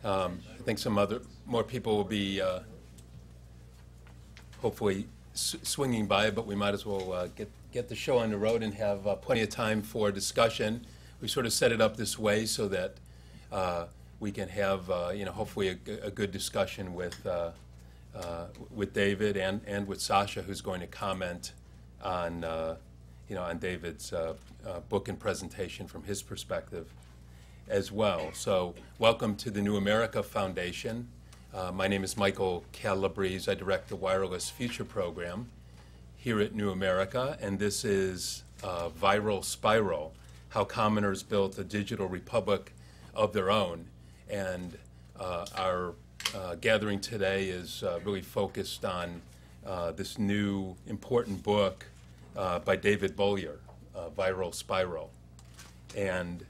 I think more people will be hopefully swinging by, but we might as well get the show on the road and have plenty of time for discussion. We sort of set it up this way so that we can have, hopefully a good discussion with David and with Sasha, who's going to comment on, on David's book and presentation from his perspective as well. So, welcome to the New America Foundation. My name is Michael Calabrese. I direct the Wireless Future program here at New America, and this is Viral Spiral: How Commoners Built a Digital Republic of Their Own. And our gathering today is really focused on this new important book by David Bollier, Viral Spiral. And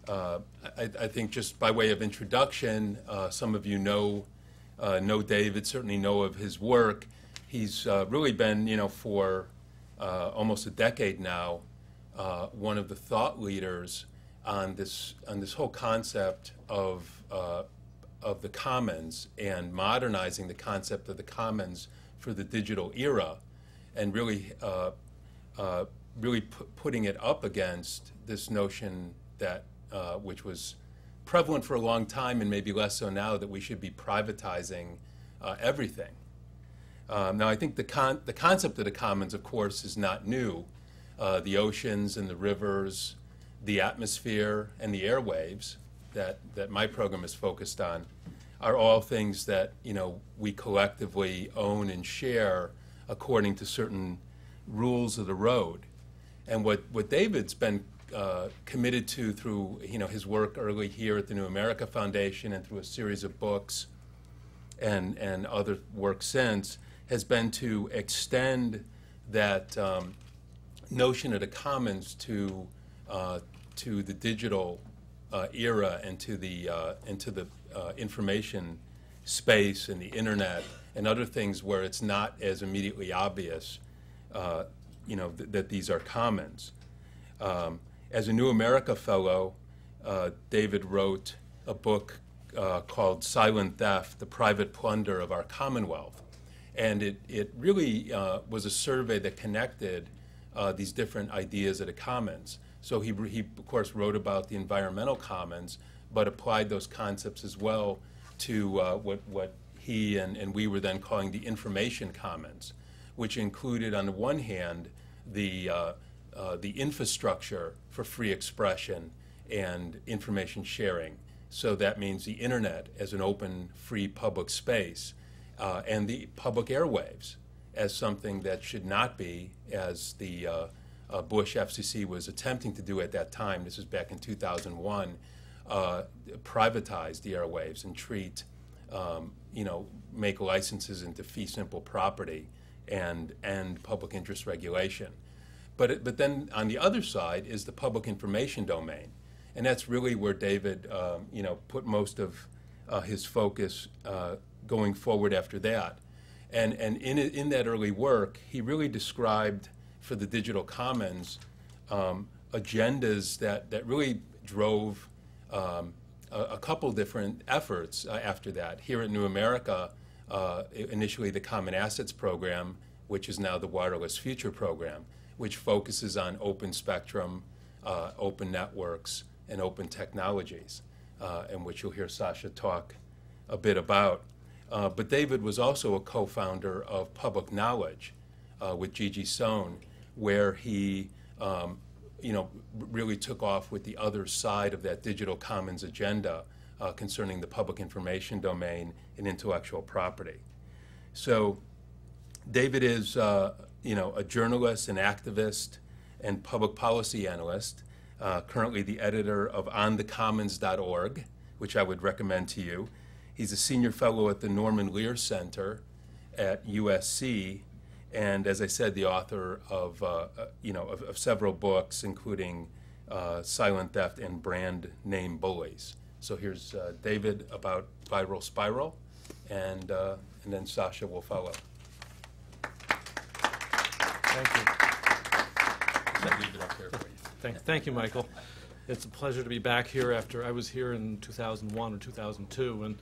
I think just by way of introduction, some of you know David, certainly know of his work. He's really been, for almost a decade now, one of the thought leaders on this whole concept of the commons and modernizing the concept of the commons for the digital era, and really putting it up against this notion that which was prevalent for a long time and maybe less so now, that we should be privatizing everything. Now, I think the concept of the commons, of course, is not new. The oceans and the rivers, the atmosphere and the airwaves that my program is focused on are all things that we collectively own and share according to certain rules of the road. And what David's been committed to through his work early here at the New America Foundation and through a series of books and other work since has been to extend that notion of the commons to the digital era and to the information space and the internet and other things where it's not as immediately obvious that these are commons. As a New America Fellow, David wrote a book called Silent Theft: The Private Plunder of Our Commonwealth. And it really was a survey that connected these different ideas of the commons. So he of course wrote about the environmental commons, but applied those concepts as well to what he and we were then calling the information commons, which included, on the one hand, the infrastructure for free expression and information sharing. So that means the internet as an open, free public space, and the public airwaves as something that should not be, as the Bush FCC was attempting to do at that time, this was back in 2001, privatize the airwaves and treat, make licenses into fee simple property and public interest regulation. But then on the other side is the public information domain, and that's really where David, put most of his focus going forward after that. And in that early work, he really described for the digital commons agendas that really drove a couple different efforts after that. Here at New America, initially the Common Assets Program, which is now the Wireless Future program, which focuses on open spectrum, open networks, and open technologies, and which you'll hear Sasha talk a bit about. But David was also a co-founder of Public Knowledge with Gigi Sohn, where he really took off with the other side of that digital commons agenda concerning the public information domain and intellectual property. So David is a journalist, an activist, and public policy analyst, currently the editor of onthecommons.org, which I would recommend to you. He's a senior fellow at the Norman Lear Center at USC, and as I said, the author of several books, including Silent Theft and Brand Name Bullies. So here's David about Viral Spiral, and then Sasha will follow. Thank you. I'll leave it up here for you. Thank you, Michael. It's a pleasure to be back here after I was here in 2001 or 2002, and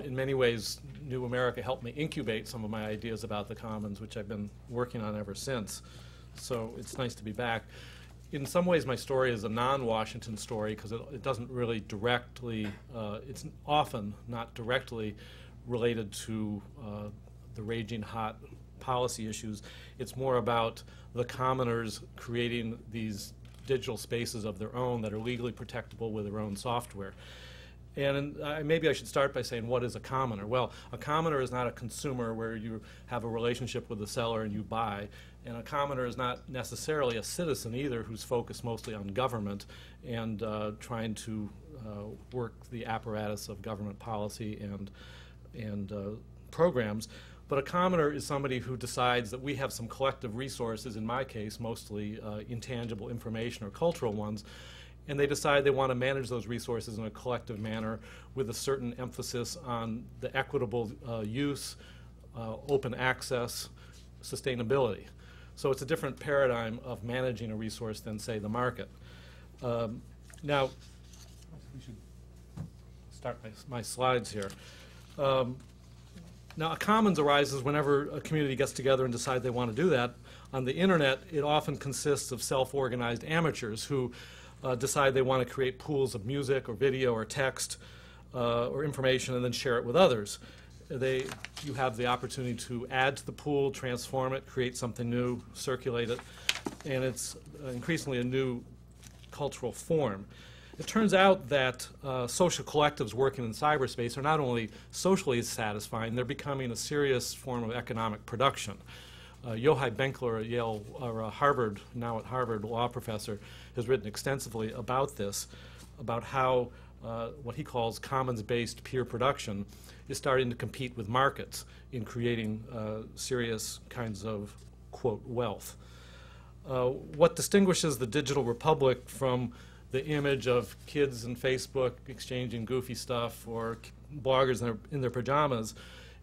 in many ways, New America helped me incubate some of my ideas about the commons, which I've been working on ever since. So it's nice to be back. In some ways, my story is a non-Washington story because it doesn't really directly, it's often not directly related to the raging hot policy issues. It's more about the commoners creating these digital spaces of their own that are legally protectable with their own software. And maybe I should start by saying, what is a commoner? Well, a commoner is not a consumer where you have a relationship with the seller and you buy. And a commoner is not necessarily a citizen either, who's focused mostly on government and trying to work the apparatus of government policy and programs. But a commoner is somebody who decides that we have some collective resources, in my case, mostly intangible information or cultural ones, and they decide they want to manage those resources in a collective manner with a certain emphasis on the equitable use, open access, sustainability. So it's a different paradigm of managing a resource than, say, the market. Now, we should start my slides here. Now, a commons arises whenever a community gets together and decide they want to do that. On the internet, it often consists of self-organized amateurs who decide they want to create pools of music or video or text or information and then share it with others. You have the opportunity to add to the pool, transform it, create something new, circulate it, and it's increasingly a new cultural form. It turns out that social collectives working in cyberspace are not only socially satisfying, they're becoming a serious form of economic production. Yochai Benkler, Yale, or Harvard, now at Harvard, law professor, has written extensively about this, about how what he calls commons-based peer production is starting to compete with markets in creating serious kinds of, quote, wealth. What distinguishes the digital republic from the image of kids in Facebook exchanging goofy stuff or bloggers in their pajamas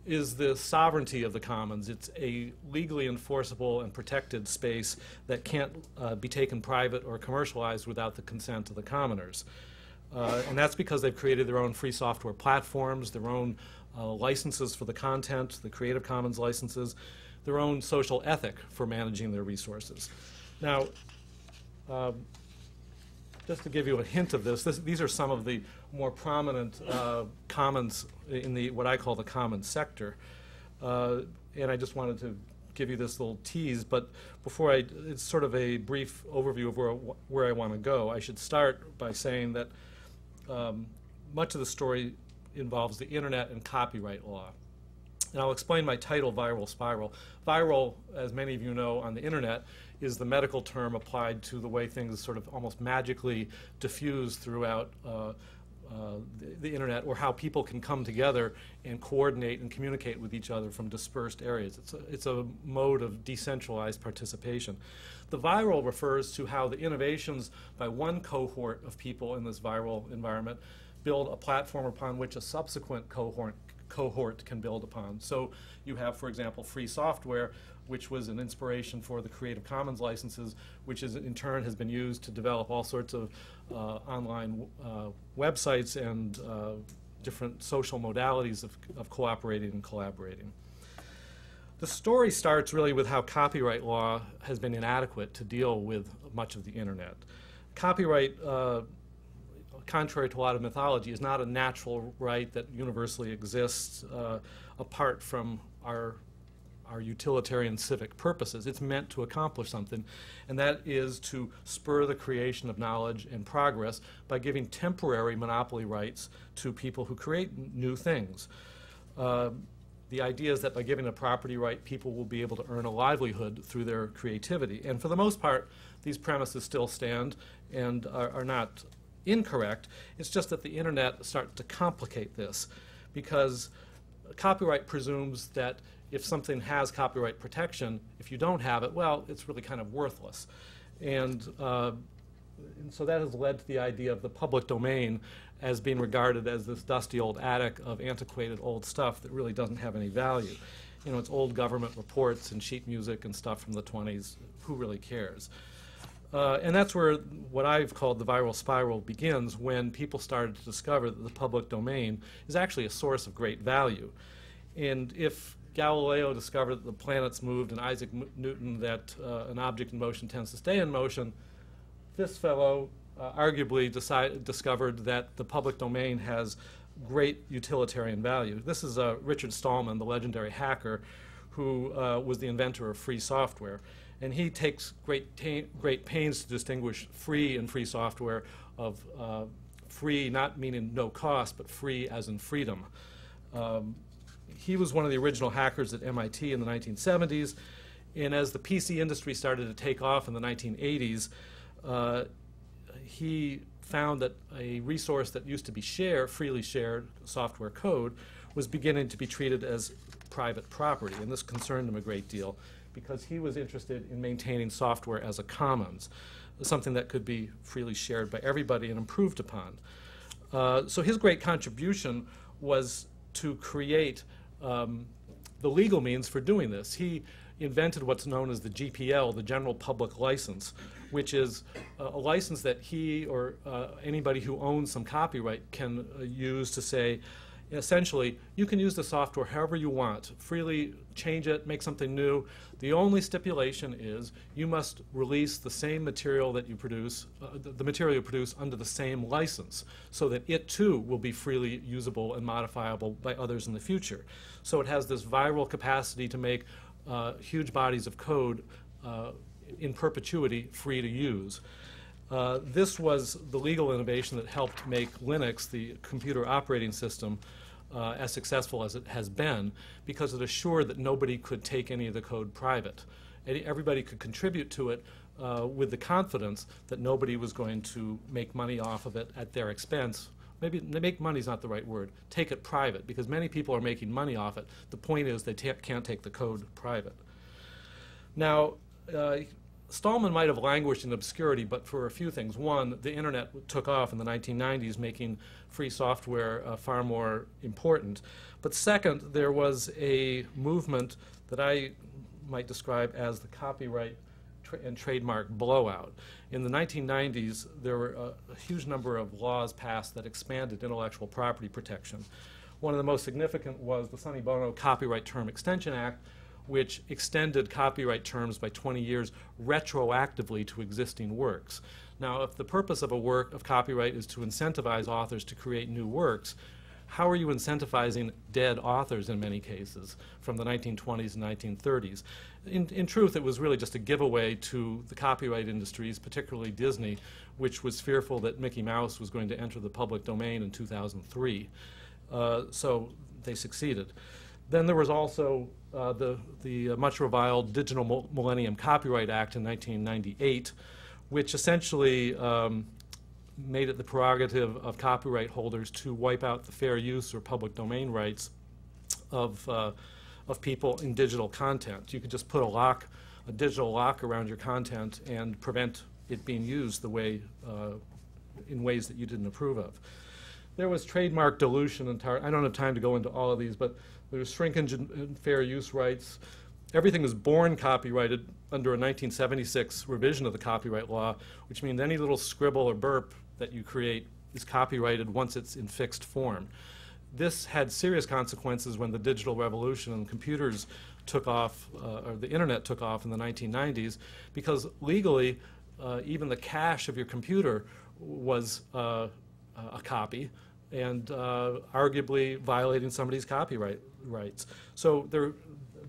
is the sovereignty of the commons. It's a legally enforceable and protected space that can't be taken private or commercialized without the consent of the commoners. And that's because they've created their own free software platforms, their own licenses for the content, the Creative Commons licenses, their own social ethic for managing their resources. Now, just to give you a hint of these are some of the more prominent commons in what I call the commons sector. And I just wanted to give you this little tease, but it's sort of a brief overview of where I want to go. I should start by saying that much of the story involves the internet and copyright law. And I'll explain my title, Viral Spiral. Viral, as many of you know on the internet, is the medical term applied to the way things sort of almost magically diffuse throughout the internet, or how people can come together and coordinate and communicate with each other from dispersed areas. It's a mode of decentralized participation. The viral refers to how the innovations by one cohort of people in this viral environment build a platform upon which a subsequent cohort can build upon. So you have, for example, free software, which was an inspiration for the Creative Commons licenses, which in turn has been used to develop all sorts of online websites and different social modalities of cooperating and collaborating. The story starts really with how copyright law has been inadequate to deal with much of the internet. Copyright, contrary to a lot of mythology, is not a natural right that universally exists apart from our utilitarian civic purposes. It's meant to accomplish something, and that is to spur the creation of knowledge and progress by giving temporary monopoly rights to people who create new things. The idea is that by giving a property right, people will be able to earn a livelihood through their creativity. And for the most part, these premises still stand and are not incorrect. It's just that the internet starts to complicate this, because copyright presumes that if something has copyright protection, if you don't have it, well, it's really kind of worthless. And so that has led to the idea of the public domain as being regarded as this dusty old attic of antiquated old stuff that really doesn't have any value. You know, it's old government reports and sheet music and stuff from the 20s. Who really cares? And that's where what I've called the viral spiral begins, when people started to discover that the public domain is actually a source of great value. And if Galileo discovered that the planets moved, and Isaac Newton that an object in motion tends to stay in motion, this fellow arguably discovered that the public domain has great utilitarian value. This is Richard Stallman, the legendary hacker, who was the inventor of free software. And he takes great pains to distinguish free and free software of free, not meaning no cost, but free as in freedom. He was one of the original hackers at MIT in the 1970s, and as the PC industry started to take off in the 1980s, he found that a resource that used to be freely shared software code was beginning to be treated as private property, and this concerned him a great deal because he was interested in maintaining software as a commons, something that could be freely shared by everybody and improved upon. So his great contribution was to create the legal means for doing this. He invented what's known as the GPL, the General Public License, which is a license that he or anybody who owns some copyright can use to say, essentially, you can use the software however you want, freely change it, make something new. The only stipulation is you must release the same material that you produce, the material you produce under the same license, so that it too will be freely usable and modifiable by others in the future. So it has this viral capacity to make huge bodies of code in perpetuity free to use. This was the legal innovation that helped make Linux, the computer operating system, as successful as it has been, because it assured that nobody could take any of the code private. Everybody could contribute to it with the confidence that nobody was going to make money off of it at their expense. Maybe make money is not the right word. Take it private, because many people are making money off it. The point is they can't take the code private. Now, Stallman might have languished in obscurity, but for a few things. One, the internet took off in the 1990s, making free software far more important. But second, there was a movement that I might describe as the copyright and trademark blowout. In the 1990s, there were a huge number of laws passed that expanded intellectual property protection. One of the most significant was the Sonny Bono Copyright Term Extension Act, which extended copyright terms by 20 years retroactively to existing works. Now, if the purpose of a work of copyright is to incentivize authors to create new works, how are you incentivizing dead authors in many cases from the 1920s and 1930s? In truth, it was really just a giveaway to the copyright industries, particularly Disney, which was fearful that Mickey Mouse was going to enter the public domain in 2003. So they succeeded. Then there was also the much reviled Digital Millennium Copyright Act in 1998, which essentially made it the prerogative of copyright holders to wipe out the fair use or public domain rights of people in digital content. You could just put a digital lock around your content and prevent it being used the way, in ways that you didn't approve of. There was trademark dilution. I don't have time to go into all of these, but there was shrinkage in fair use rights. Everything was born copyrighted under a 1976 revision of the copyright law, which means any little scribble or burp that you create is copyrighted once it's in fixed form. This had serious consequences when the digital revolution and computers took off, or the internet took off in the 1990s, because legally, even the cache of your computer was a copy, and arguably violating somebody's copyright rights. So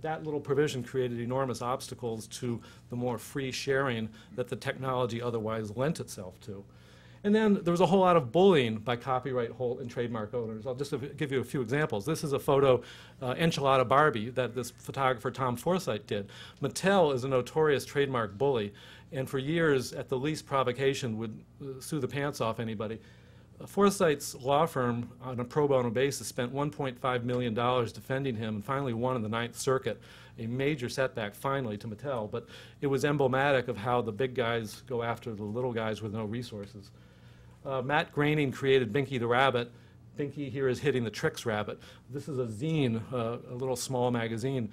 that little provision created enormous obstacles to the more free sharing that the technology otherwise lent itself to. And then there was a whole lot of bullying by copyright and trademark owners. I'll just give you a few examples. This is a photo, Enchilada Barbie, that this photographer Tom Forsythe did. Mattel is a notorious trademark bully, and for years, at the least provocation, would sue the pants off anybody. Forsythe's law firm, on a pro bono basis, spent $1.5 million defending him and finally won in the Ninth Circuit, a major setback finally to Mattel, but it was emblematic of how the big guys go after the little guys with no resources. Matt Groening created Binky the Rabbit. Binky here is hitting the tricks rabbit. This is a zine, a little small magazine.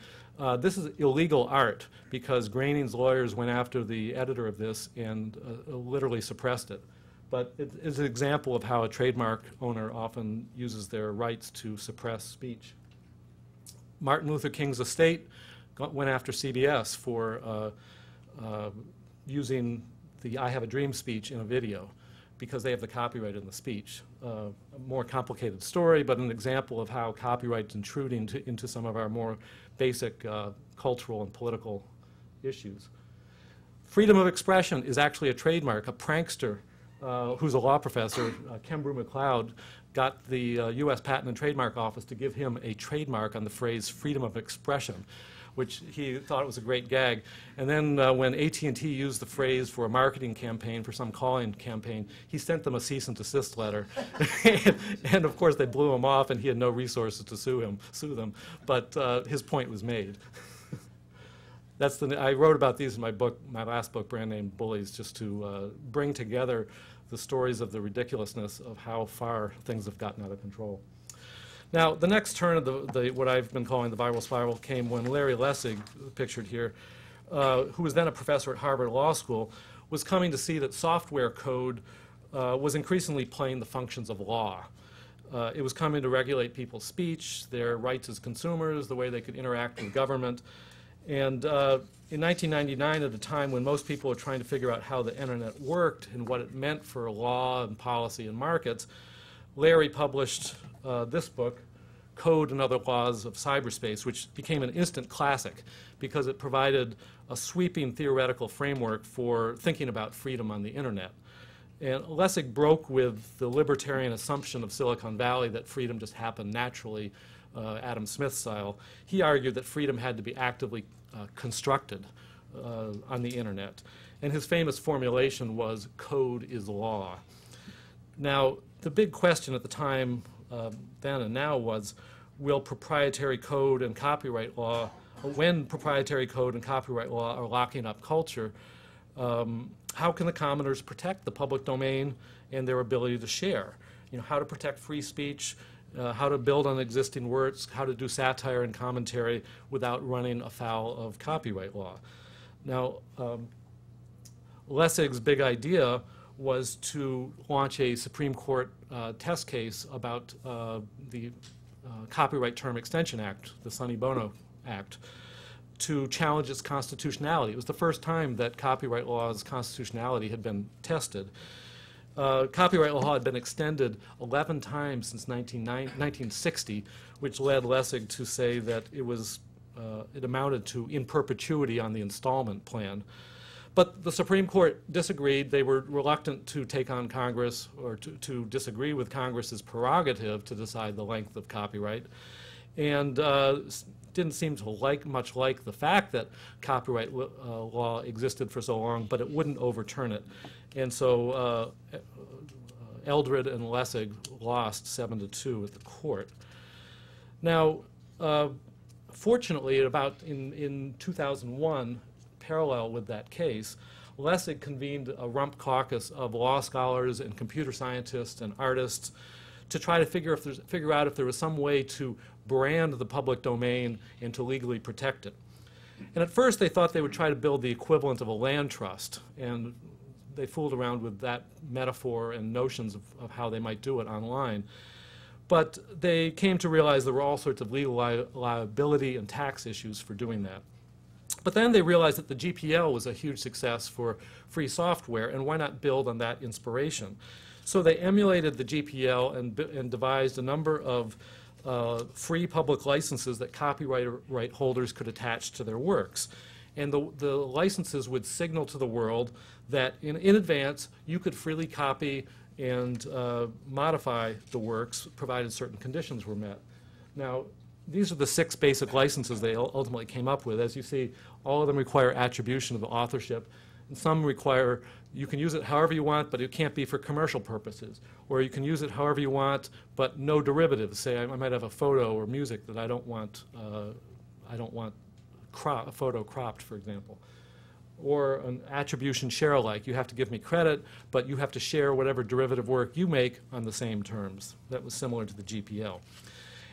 This is illegal art because Groening's lawyers went after the editor of this and literally suppressed it. But it is an example of how a trademark owner often uses their rights to suppress speech. Martin Luther King's estate went after CBS for using the I Have a Dream speech in a video, because they have the copyright in the speech. A more complicated story, but an example of how copyright's intruding into some of our more basic cultural and political issues. Freedom of expression is actually a trademark. A prankster who's a law professor, Kembrew McLeod, got the US Patent and Trademark Office to give him a trademark on the phrase freedom of expression, which he thought was a great gag. And then when AT&T used the phrase for a marketing campaign, for some calling campaign, he sent them a cease and desist letter. and of course they blew him off and he had no resources to sue them. But his point was made. I wrote about these in my book, my last book, brand name Bullies, just to bring together the stories of the ridiculousness of how far things have gotten out of control. Now, the next turn of what I've been calling the viral spiral came when Larry Lessig, pictured here, who was then a professor at Harvard Law School, was coming to see that software code was increasingly playing the functions of law. It was coming to regulate people's speech, their rights as consumers, the way they could interact with government. And in 1999, at a time when most people were trying to figure out how the internet worked and what it meant for law and policy and markets, Larry published this book, Code and Other Laws of Cyberspace, which became an instant classic because it provided a sweeping theoretical framework for thinking about freedom on the internet. And Lessig broke with the libertarian assumption of Silicon Valley that freedom just happened naturally, Adam Smith style. He argued that freedom had to be actively constructed on the internet. And his famous formulation was, code is law. Now, the big question at the time, then and now, was, will proprietary code and copyright law, when proprietary code and copyright law are locking up culture, how can the commoners protect the public domain and their ability to share? You know, how to protect free speech, how to build on existing works, how to do satire and commentary without running afoul of copyright law. Now, Lessig's big idea was to launch a Supreme Court test case about the Copyright Term Extension Act, the Sonny Bono Act, to challenge its constitutionality. It was the first time that copyright law's constitutionality had been tested. Copyright law had been extended 11 times since 1960, which led Lessig to say that it amounted to in perpetuity on the installment plan. But the Supreme Court disagreed. They were reluctant to take on Congress or to disagree with Congress's prerogative to decide the length of copyright, and didn't seem to much like the fact that copyright law existed for so long, but it wouldn't overturn it. And so Eldred and Lessig lost 7-2 at the court. Now, fortunately, in 2001, parallel with that case, Lessig convened a rump caucus of law scholars and computer scientists and artists to try to figure out if there was some way to brand the public domain and to legally protect it. And at first they thought they would try to build the equivalent of a land trust, and they fooled around with that metaphor and notions of how they might do it online. But they came to realize there were all sorts of legal liability and tax issues for doing that. But then they realized that the GPL was a huge success for free software, and why not build on that inspiration? So they emulated the GPL and devised a number of free public licenses that copyright holders could attach to their works. And the licenses would signal to the world that in advance you could freely copy and modify the works provided certain conditions were met. Now, these are the 6 basic licenses they ultimately came up with. As you see, all of them require attribution of the authorship. And some require, you can use it however you want, but it can't be for commercial purposes. Or you can use it however you want, but no derivatives. Say I might have a photo or music that I don't want a photo cropped, for example. or an attribution share alike. You have to give me credit, but you have to share whatever derivative work you make on the same terms. That was similar to the GPL.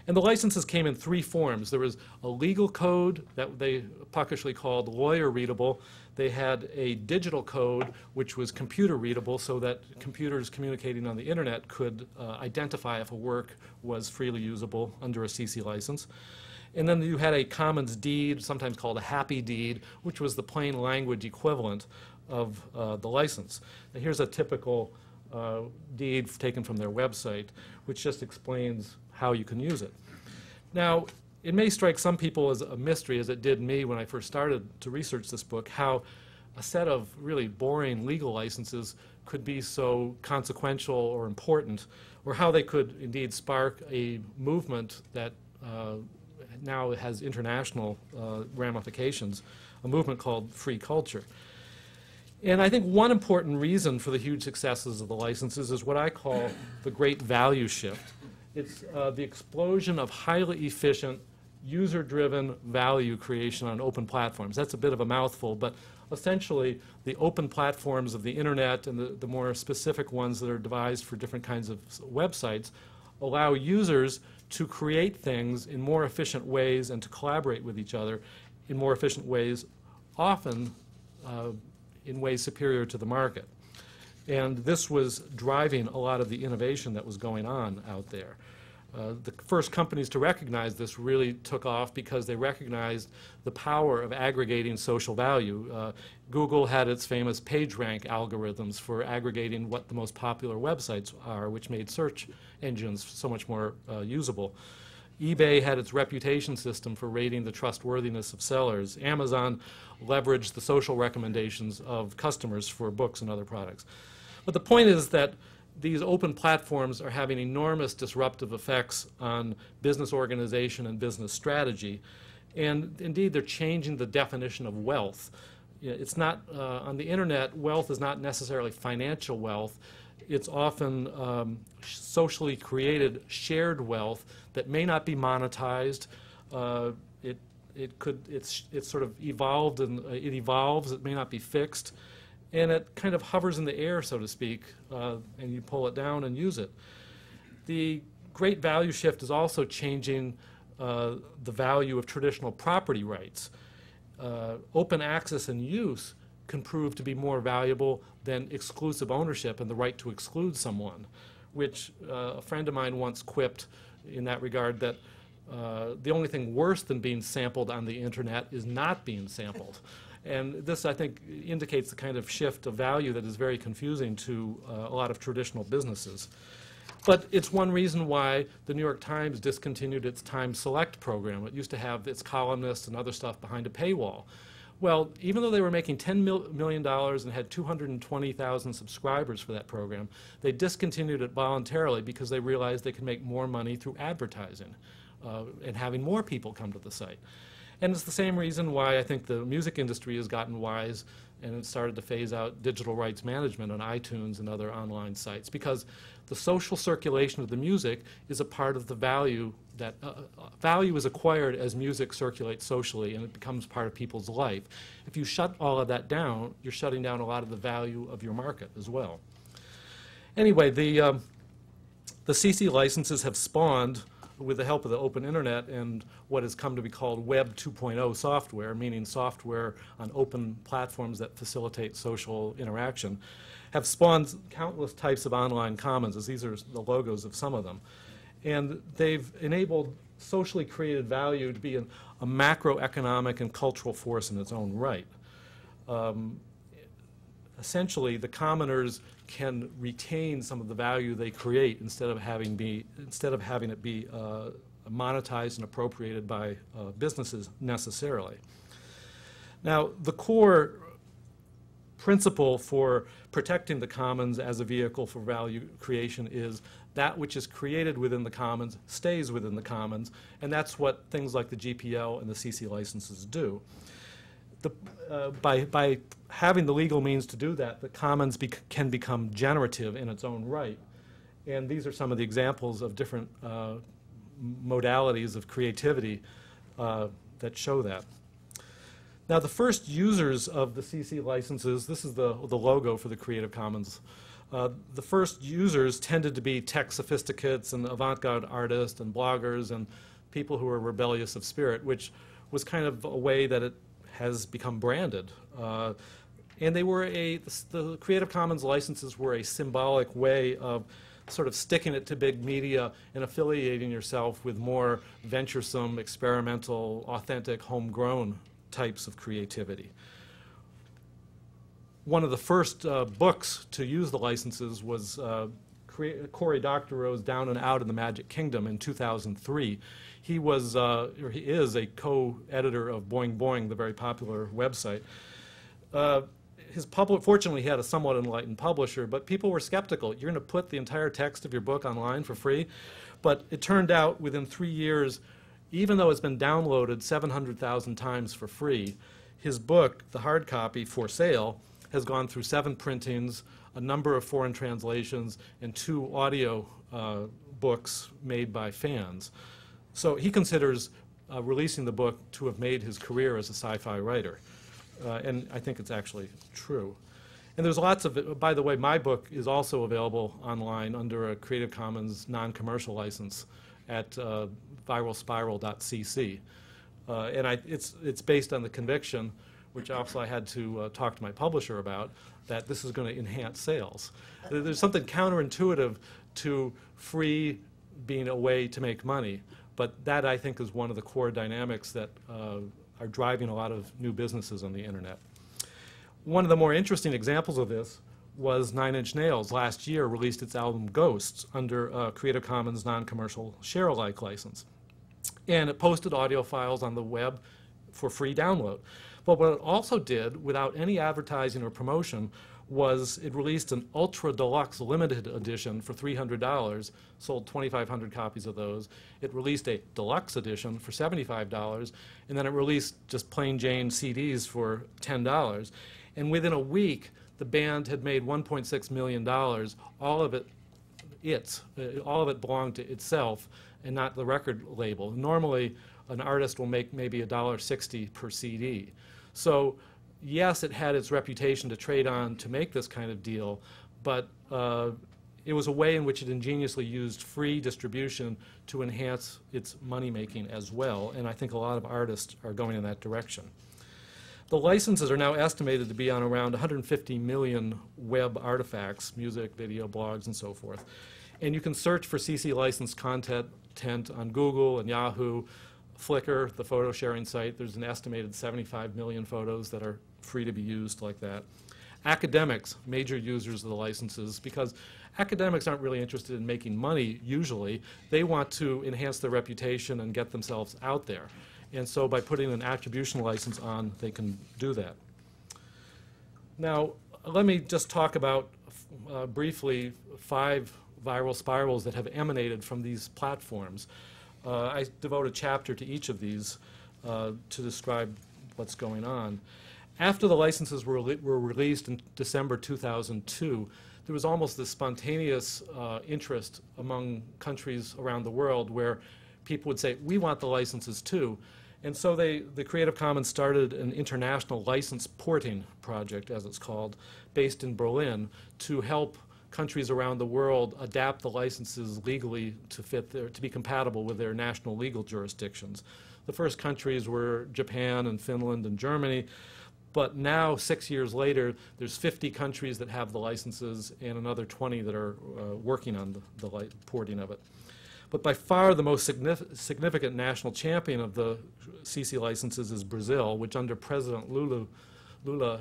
And the licenses came in three forms. There was a legal code that they puckishly called lawyer readable. They had a digital code, which was computer readable, so that computers communicating on the internet could identify if a work was freely usable under a CC license. And then you had a commons deed, sometimes called a happy deed, which was the plain language equivalent of the license. Now here's a typical deed taken from their website, which just explains how you can use it. Now, it may strike some people as a mystery, as it did me when I first started to research this book, how a set of really boring legal licenses could be so consequential or important, or how they could indeed spark a movement that now has international ramifications, a movement called free culture. And I think one important reason for the huge successes of the licenses is what I call the great value shift. It's the explosion of highly efficient, user-driven value creation on open platforms. That's a bit of a mouthful, but essentially the open platforms of the internet and the more specific ones that are devised for different kinds of websites allow users to create things in more efficient ways and to collaborate with each other in more efficient ways, often in ways superior to the market. And this was driving a lot of the innovation that was going on out there. The first companies to recognize this really took off because they recognized the power of aggregating social value. Google had its famous PageRank algorithms for aggregating what the most popular websites are, which made search engines so much more usable. eBay had its reputation system for rating the trustworthiness of sellers. Amazon leveraged the social recommendations of customers for books and other products. But the point is that these open platforms are having enormous disruptive effects on business organization and business strategy. And indeed, they're changing the definition of wealth. It's not, on the internet, wealth is not necessarily financial wealth. It's often socially created shared wealth that may not be monetized. It's sort of evolved, and it evolves. It may not be fixed. And it kind of hovers in the air, so to speak, and you pull it down and use it. The great value shift is also changing the value of traditional property rights. Open access and use can prove to be more valuable than exclusive ownership and the right to exclude someone, which a friend of mine once quipped in that regard that the only thing worse than being sampled on the internet is not being sampled. And this, I think, indicates the kind of shift of value that is very confusing to a lot of traditional businesses. But it's one reason why the New York Times discontinued its Time Select program. It used to have its columnists and other stuff behind a paywall. Well, even though they were making $10 million and had 220,000 subscribers for that program, they discontinued it voluntarily because they realized they could make more money through advertising and having more people come to the site. And it's the same reason why I think the music industry has gotten wise and it started to phase out digital rights management on iTunes and other online sites, because the social circulation of the music is a part of the value that value is acquired as music circulates socially and it becomes part of people's life. If you shut all of that down, you're shutting down a lot of the value of your market as well. Anyway, the CC licenses have spawned, with the help of the open internet and what has come to be called Web 2.0 software, meaning software on open platforms that facilitate social interaction, have spawned countless types of online commons, as these are the logos of some of them. And they've enabled socially created value to be a macroeconomic and cultural force in its own right. Essentially, the commoners can retain some of the value they create instead of having it be monetized and appropriated by businesses necessarily. Now, the core principle for protecting the commons as a vehicle for value creation is that which is created within the commons stays within the commons, and that's what things like the GPL and the CC licenses do. By having the legal means to do that, the commons can become generative in its own right. And these are some of the examples of different modalities of creativity that show that. Now, the first users of the CC licenses, this is the logo for the Creative Commons. The first users tended to be tech sophisticates and avant-garde artists and bloggers and people who were rebellious of spirit, which was kind of a way that it has become branded. And they were the Creative Commons licenses were a symbolic way of sort of sticking it to big media and affiliating yourself with more venturesome, experimental, authentic, homegrown types of creativity. One of the first books to use the licenses was Cory Doctorow's Down and Out in the Magic Kingdom in 2003. He was, or he is, a co-editor of Boing Boing, the very popular website. Fortunately, he had a somewhat enlightened publisher, but people were skeptical. You're going to put the entire text of your book online for free? But it turned out within 3 years, even though it's been downloaded 700,000 times for free, his book, the hard copy for sale, has gone through 7 printings, a number of foreign translations, and 2 audio books made by fans. So he considers releasing the book to have made his career as a sci-fi writer. And I think it's actually true. And there's lots of, by the way, my book is also available online under a Creative Commons non-commercial license at viralspiral.cc. And it's based on the conviction, which also I had to talk to my publisher about, that this is going to enhance sales. There's something counterintuitive to free being a way to make money, but that, I think, is one of the core dynamics that are driving a lot of new businesses on the internet. One of the more interesting examples of this was Nine Inch Nails last year released its album Ghosts under a Creative Commons non-commercial share-alike license. And it posted audio files on the web for free download. But what it also did, without any advertising or promotion, was it released an ultra deluxe limited edition for $300, sold 2,500 copies of those. It released a deluxe edition for $75, and then it released just plain Jane CDs for $10. And within a week, the band had made $1.6 million. All of it belonged to itself and not the record label. Normally, an artist will make maybe $1.60 per CD. So yes, it had its reputation to trade on to make this kind of deal, but it was a way in which it ingeniously used free distribution to enhance its money-making as well, and I think a lot of artists are going in that direction. The licenses are now estimated to be on around 150 million web artifacts, music, video, blogs, and so forth. And you can search for CC licensed content on Google and Yahoo, Flickr, the photo sharing site. There's an estimated 75 million photos that are free to be used like that. Academics, major users of the licenses, because academics aren't really interested in making money usually. They want to enhance their reputation and get themselves out there. And so by putting an attribution license on, they can do that. Now, let me just talk about briefly 5 viral spirals that have emanated from these platforms. I devote a chapter to each of these to describe what's going on. After the licenses were released in December 2002, there was almost this spontaneous interest among countries around the world where people would say, we want the licenses too. And so the Creative Commons started an international license porting project, as it's called, based in Berlin, to help countries around the world adapt the licenses legally to be compatible with their national legal jurisdictions. The first countries were Japan and Finland and Germany, but now, 6 years later, there's 50 countries that have the licenses and another 20 that are working on the porting of it. But by far the most significant national champion of the CC licenses is Brazil, which under President Lula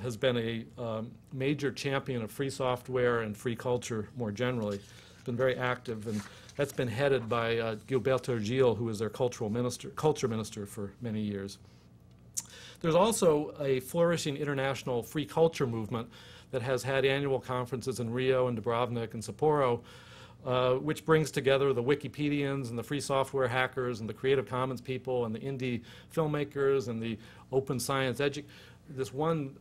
has been a major champion of free software and free culture more generally. It's been very active, and that's been headed by Gilberto Gil, who was their culture minister for many years. There's also a flourishing international free culture movement that has had annual conferences in Rio and Dubrovnik and Sapporo, which brings together the Wikipedians and the free software hackers and the Creative Commons people and the indie filmmakers and the open science this one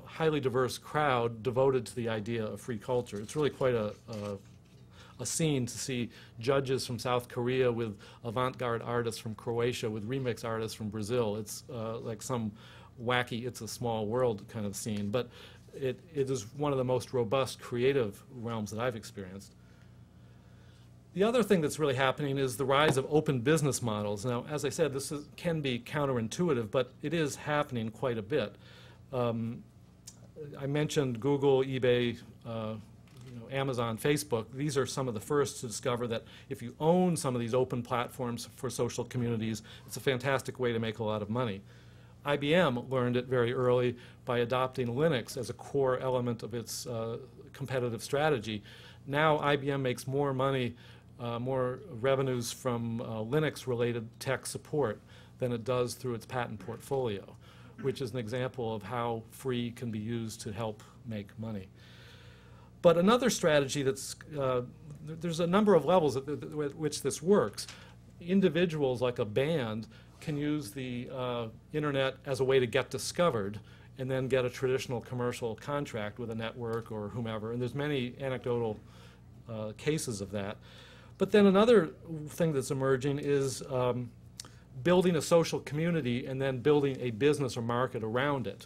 highly diverse crowd devoted to the idea of free culture. It's really quite a scene to see judges from South Korea with avant-garde artists from Croatia with remix artists from Brazil. It's like some wacky It's a Small World kind of scene, but it is one of the most robust creative realms that I've experienced. The other thing that's really happening is the rise of open business models. Now, as I said, this can be counterintuitive, but it is happening quite a bit. I mentioned Google, eBay, Amazon, Facebook. These are some of the first to discover that if you own some of these open platforms for social communities, it's a fantastic way to make a lot of money. IBM learned it very early by adopting Linux as a core element of its competitive strategy. Now IBM makes more money, more revenues from Linux-related tech support than it does through its patent portfolio, which is an example of how free can be used to help make money. But another strategy that's, there's a number of levels at which this works. Individuals, like a band, can use the internet as a way to get discovered and then get a traditional commercial contract with a network or whomever. And there's many anecdotal cases of that. But then another thing that's emerging is building a social community and then building a business or market around it.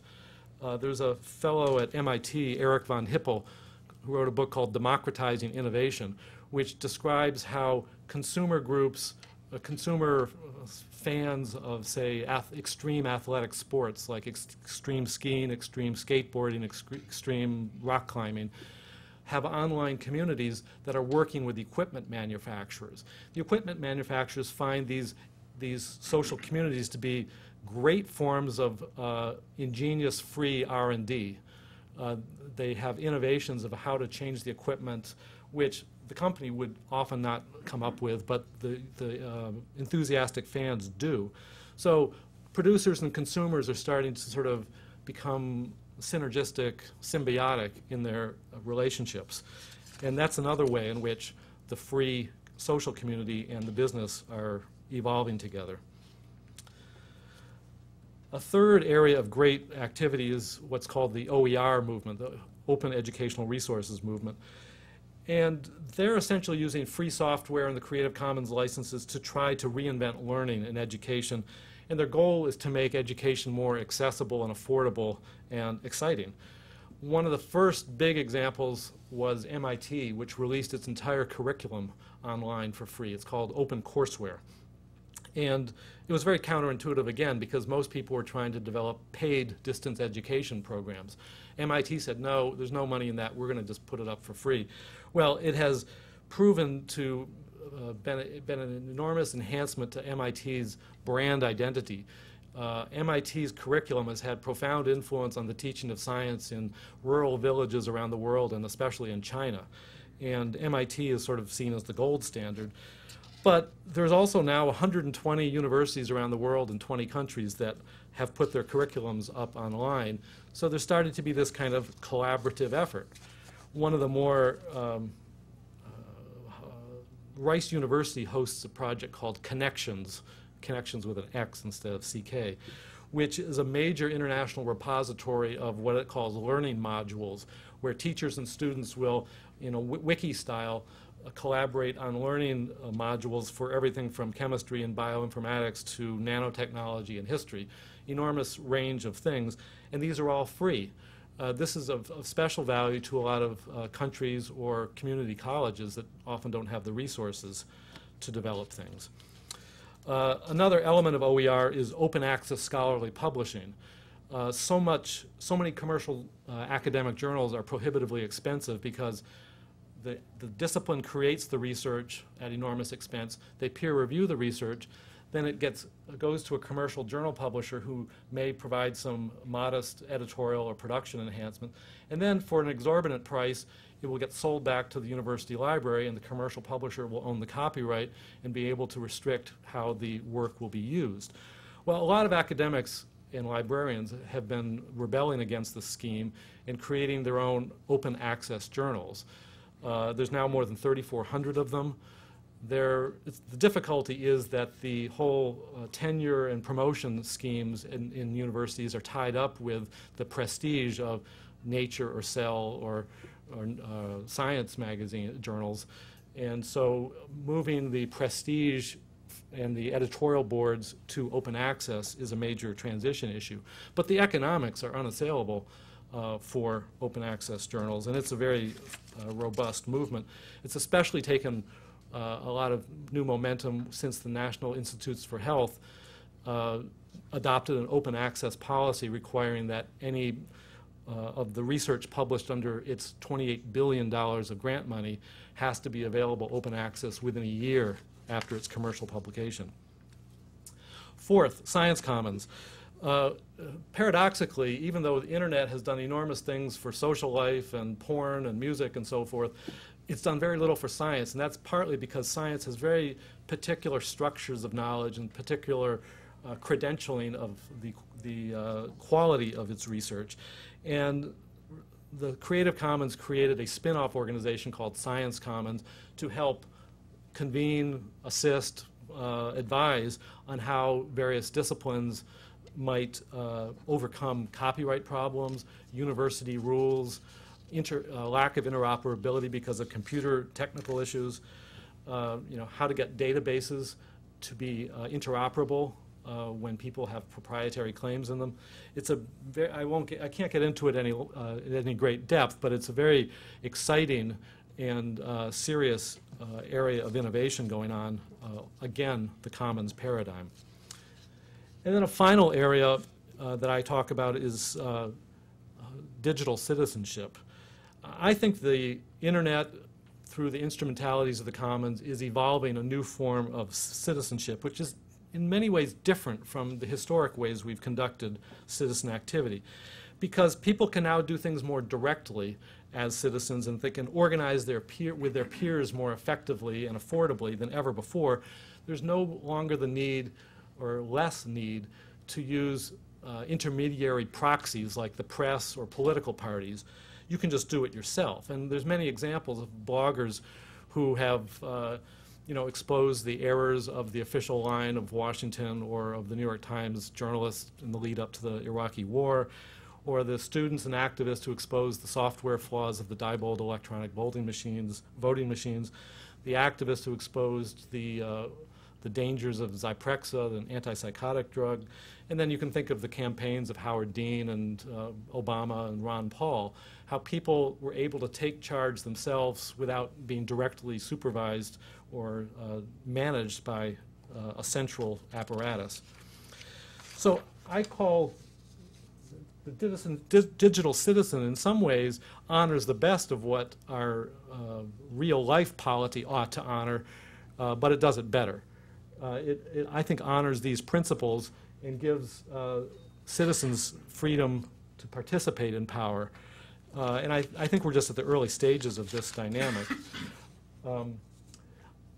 There's a fellow at MIT, Eric von Hippel, who wrote a book called Democratizing Innovation, which describes how consumer groups, consumer fans of, say, extreme athletic sports like extreme skiing, extreme skateboarding, extreme rock climbing, have online communities that are working with equipment manufacturers. The equipment manufacturers find these social communities to be great forms of ingenious free R&D. They have innovations of how to change the equipment, which the company would often not come up with, but the enthusiastic fans do. So producers and consumers are starting to sort of become synergistic, symbiotic in their relationships. And that's another way in which the free social community and the business are evolving together. A third area of great activity is what's called the OER movement, the Open Educational Resources movement. And they're essentially using free software and the Creative Commons licenses to try to reinvent learning in education. And their goal is to make education more accessible and affordable and exciting. One of the first big examples was MIT, which released its entire curriculum online for free. It's called OpenCourseWare. And it was very counterintuitive, again, because most people were trying to develop paid distance education programs. MIT said, no, there's no money in that. We're going to just put it up for free. Well, it has proven to been an enormous enhancement to MIT's brand identity. MIT's curriculum has had profound influence on the teaching of science in rural villages around the world, and especially in China. And MIT is sort of seen as the gold standard. But there's also now 120 universities around the world in 20 countries that have put their curriculums up online. So there's starting to be this kind of collaborative effort. One of the more, Rice University hosts a project called Connections with an X instead of CK, which is a major international repository of what it calls learning modules, where teachers and students will, in a wiki style, collaborate on learning modules for everything from chemistry and bioinformatics to nanotechnology and history. Enormous range of things, and these are all free. This is of special value to a lot of countries or community colleges that often don't have the resources to develop things. Another element of OER is open access scholarly publishing. So many commercial academic journals are prohibitively expensive because the discipline creates the research at enormous expense. They peer review the research. Then it goes to a commercial journal publisher who may provide some modest editorial or production enhancement. And then for an exorbitant price, it will get sold back to the university library, and the commercial publisher will own the copyright and be able to restrict how the work will be used. Well, a lot of academics and librarians have been rebelling against this scheme and creating their own open access journals. There's now more than 3,400 of them. The difficulty is that the whole tenure and promotion schemes in universities are tied up with the prestige of Nature or Cell or Science magazine journals. And so moving the prestige the editorial boards to open access is a major transition issue. But the economics are unassailable for open access journals, and it's a very robust movement. It's especially taken a lot of new momentum since the National Institutes for Health adopted an open access policy requiring that any of the research published under its $28 billion of grant money has to be available open access within a year after its commercial publication. Fourth, science commons. Paradoxically, even though the internet has done enormous things for social life and porn and music and so forth, it's done very little for science, and that's partly because science has very particular structures of knowledge and particular credentialing of the quality of its research. And the Creative Commons created a spin-off organization called Science Commons to help convene, assist, advise on how various disciplines might overcome copyright problems, university rules, lack of interoperability because of computer technical issues, how to get databases to be interoperable when people have proprietary claims in them. It's a very, I can't get into it at any great depth, but it's a very exciting and serious area of innovation going on. Again, the commons paradigm. And then a final area that I talk about is digital citizenship. I think the internet, through the instrumentalities of the commons, is evolving a new form of citizenship, which is in many ways different from the historic ways we've conducted citizen activity. Because people can now do things more directly as citizens, and they can organize with their peers more effectively and affordably than ever before. There's no longer the need, or less need, to use intermediary proxies like the press or political parties. You can just do it yourself. And there's many examples of bloggers who have exposed the errors of the official line of Washington or of the New York Times journalists in the lead up to the Iraqi war, or the students and activists who exposed the software flaws of the Diebold electronic voting machines, the activists who exposed the dangers of Zyprexa, an antipsychotic drug, and then you can think of the campaigns of Howard Dean and Obama and Ron Paul, how people were able to take charge themselves without being directly supervised or managed by a central apparatus. So I call the digital citizen in some ways honors the best of what our real-life polity ought to honor, but it does it better. It, I think, honors these principles and gives citizens freedom to participate in power. And I think we're just at the early stages of this dynamic.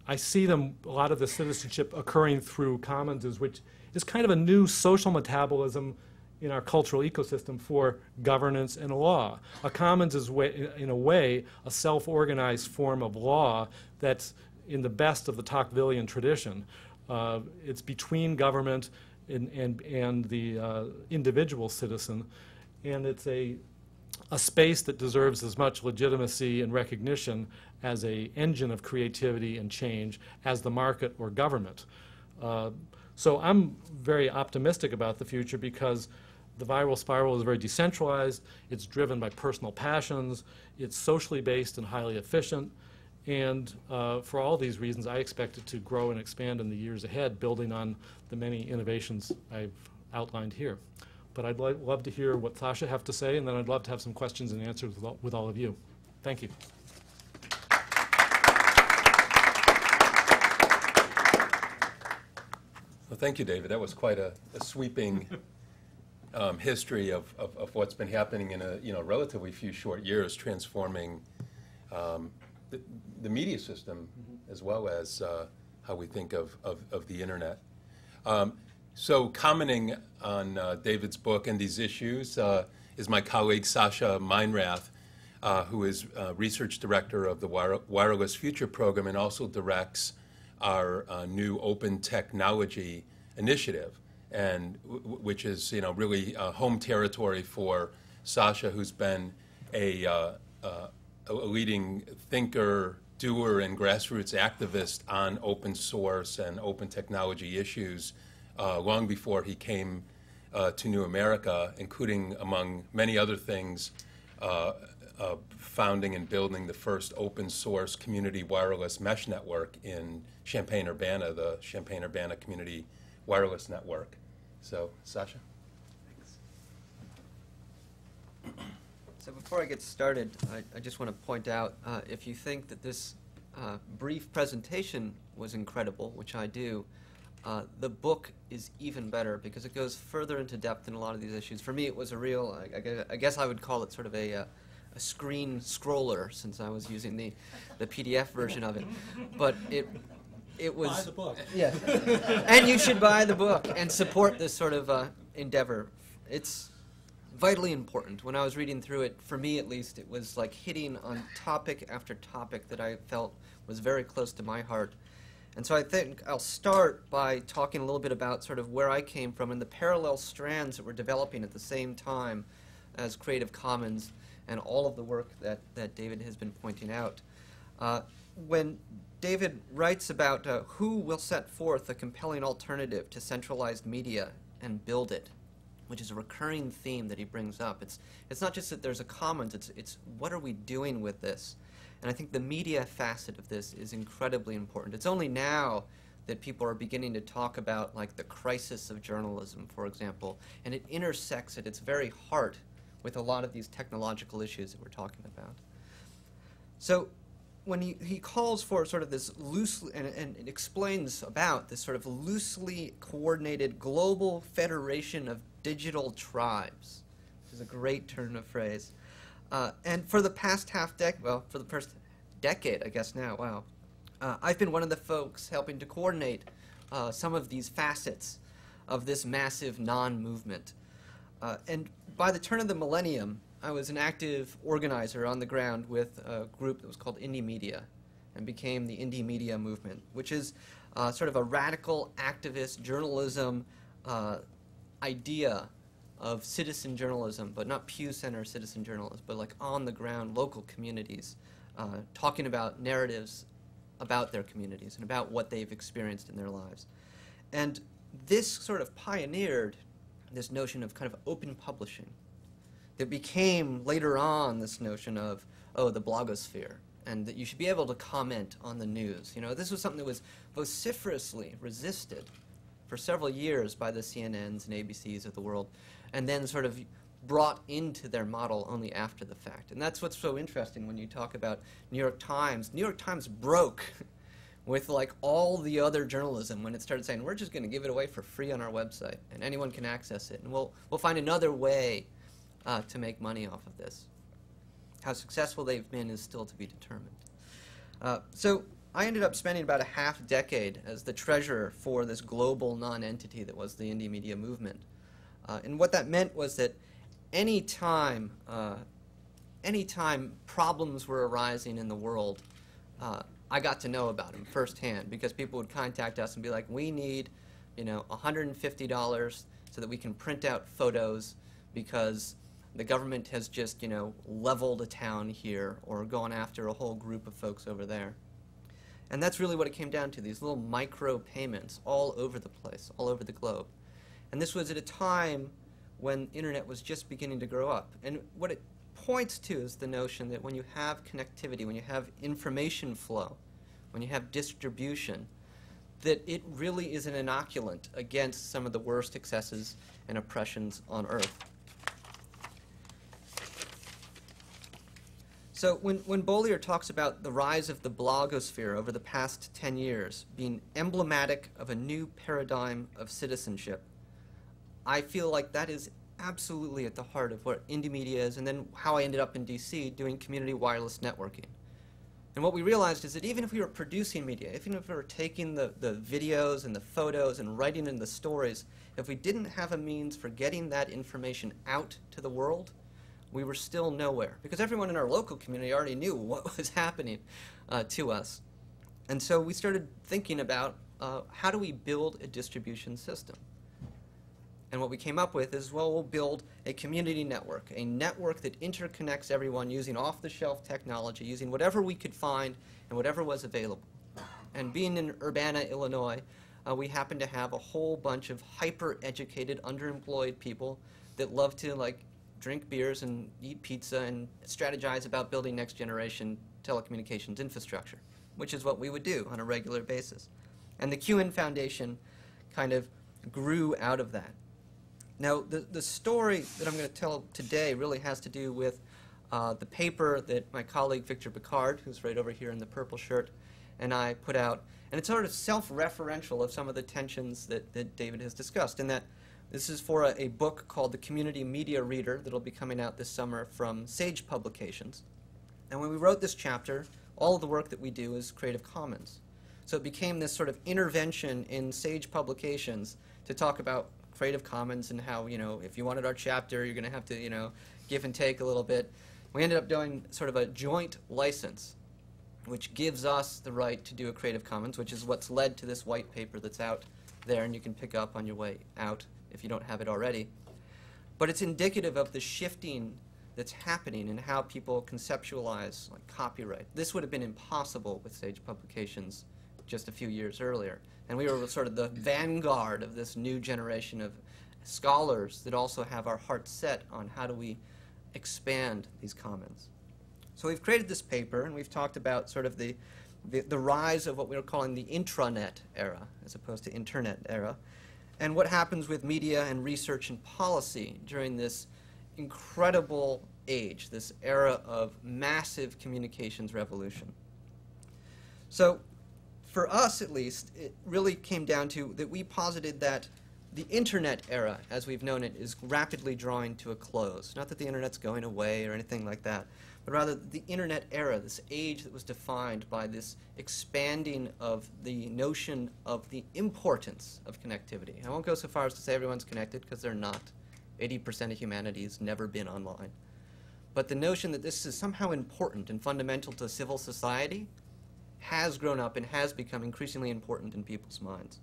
I see a lot of the citizenship occurring through commons, which is kind of a new social metabolism in our cultural ecosystem for governance and law. A commons is, in a way, a self-organized form of law that's in the best of the Tocquevillian tradition. It's between government and the individual citizen, and it's a space that deserves as much legitimacy and recognition as an engine of creativity and change as the market or government. So I'm very optimistic about the future because the viral spiral is very decentralized, it's driven by personal passions, it's socially based and highly efficient, and for all these reasons I expect it to grow and expand in the years ahead, building on the many innovations I've outlined here. But I'd love to hear what Sasha have to say, and then I'd love to have some questions and answers with all of you. Thank you. Well, thank you, David. That was quite a sweeping history of what's been happening in a relatively few short years, transforming the media system as well as how we think of the internet. So commenting on David's book and these issues is my colleague Sasha Meinrath, who is research director of the Wireless Future Program and also directs our new open technology initiative, and which is really home territory for Sasha, who's been a leading thinker doer and grassroots activist on open source and open technology issues long before he came to New America, including, among many other things, founding and building the first open source community wireless mesh network in Champaign-Urbana, the Champaign-Urbana Community Wireless Network. So, Sasha? So before I get started, I just want to point out, if you think that this brief presentation was incredible, which I do, the book is even better because it goes further into depth in a lot of these issues. For me, it was a real, I guess I would call it sort of a screen scroller, since I was using the PDF version of it. But it was... Buy the book. Yeah. And you should buy the book and support this sort of endeavor. It's vitally important. When I was reading through it, for me at least, it was like hitting on topic after topic that I felt was very close to my heart. And so I think I'll start by talking a little bit about sort of where I came from and the parallel strands that were developing at the same time as Creative Commons and all of the work that David has been pointing out. When David writes about who will set forth a compelling alternative to centralized media and build it, which is a recurring theme that he brings up. It's not just that there's a commons, it's what are we doing with this? And I think the media facet of this is incredibly important. It's only now that people are beginning to talk about like the crisis of journalism, for example, and it intersects at its very heart with a lot of these technological issues that we're talking about. So when he calls for sort of this loosely, and it explains about this sort of loosely coordinated global federation of digital tribes, which is a great turn of phrase. And for the past for the first decade, I guess now, wow, I've been one of the folks helping to coordinate some of these facets of this massive non-movement. And by the turn of the millennium, I was an active organizer on the ground with a group that was called Indie Media and became the Indie Media movement, which is sort of a radical activist journalism idea of citizen journalism, but not Pew Center citizen journalism, but like on the ground local communities, talking about narratives about their communities and about what they've experienced in their lives. And this sort of pioneered this notion of kind of open publishing that became later on this notion of, oh, the blogosphere, and that you should be able to comment on the news. You know, this was something that was vociferously resisted for several years by the CNNs and ABCs of the world, and then sort of brought into their model only after the fact. And that's what's so interesting when you talk about New York Times. New York Times broke with like all the other journalism when it started saying, we're just going to give it away for free on our website, and anyone can access it, and we'll find another way to make money off of this. How successful they've been is still to be determined. So I ended up spending about a half decade as the treasurer for this global non-entity that was the Indie Media movement. And what that meant was that anytime problems were arising in the world, I got to know about them firsthand because people would contact us and be like, we need, $150 so that we can print out photos because the government has just, leveled a town here or gone after a whole group of folks over there. And that's really what it came down to, these little micro payments all over the place, all over the globe. And this was at a time when internet was just beginning to grow up. And what it points to is the notion that when you have connectivity, when you have information flow, when you have distribution, that it really is an inoculant against some of the worst excesses and oppressions on Earth. So when Bollier talks about the rise of the blogosphere over the past 10 years being emblematic of a new paradigm of citizenship, I feel like that is absolutely at the heart of what Indie Media is, and then how I ended up in DC doing community wireless networking. And what we realized is that even if we were producing media, even if we were taking the videos and the photos and writing in the stories, if we didn't have a means for getting that information out to the world, we were still nowhere. Because everyone in our local community already knew what was happening to us. And so we started thinking about how do we build a distribution system? And what we came up with is, well, we'll build a community network, a network that interconnects everyone using off-the-shelf technology, using whatever we could find and whatever was available. And being in Urbana, Illinois, we happen to have a whole bunch of hyper-educated, underemployed people that love to drink beers and eat pizza and strategize about building next-generation telecommunications infrastructure, which is what we would do on a regular basis. And the QN Foundation kind of grew out of that. Now, the story that I'm going to tell today really has to do with the paper that my colleague Victor Picard, who's right over here in the purple shirt, and I put out. And it's sort of self-referential of some of the tensions that David has discussed, in that this is for a book called The Community Media Reader that will be coming out this summer from Sage Publications. And when we wrote this chapter, all of the work that we do is Creative Commons. So it became this sort of intervention in Sage Publications to talk about Creative Commons and how, if you wanted our chapter, you're going to have to, give and take a little bit. We ended up doing sort of a joint license, which gives us the right to do a Creative Commons, which is what's led to this white paper that's out there, and you can pick up on your way out if you don't have it already. But it's indicative of the shifting that's happening in how people conceptualize copyright. This would have been impossible with Sage Publications just a few years earlier. And we were sort of the vanguard of this new generation of scholars that also have our hearts set on how do we expand these commons. So we've created this paper, and we've talked about sort of the rise of what we were calling the intranet era, as opposed to internet era, and what happens with media and research and policy during this incredible age, this era of massive communications revolution. So for us, at least, it really came down to that we posited that the internet era, as we've known it, is rapidly drawing to a close. Not that the internet's going away or anything like that, but rather the internet era, this age that was defined by this expanding of the notion of the importance of connectivity. I won't go so far as to say everyone's connected, because they're not. 80% of humanity has never been online. But the notion that this is somehow important and fundamental to civil society has grown up and has become increasingly important in people's minds.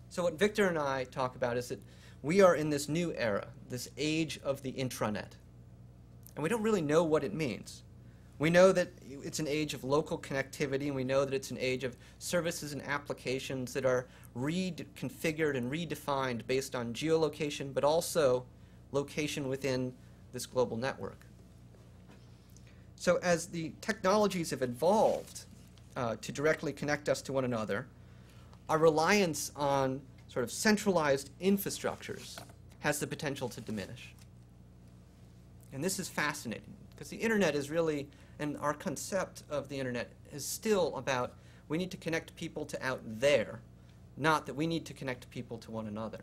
So what Victor and I talk about is that we are in this new era, this age of the intranet. And we don't really know what it means. We know that it's an age of local connectivity, and we know that it's an age of services and applications that are reconfigured and redefined based on geolocation, but also location within this global network. So as the technologies have evolved to directly connect us to one another, our reliance on sort of centralized infrastructures has the potential to diminish. And this is fascinating, because the internet is really, and our concept of the internet is still about we need to connect people to out there, not that we need to connect people to one another.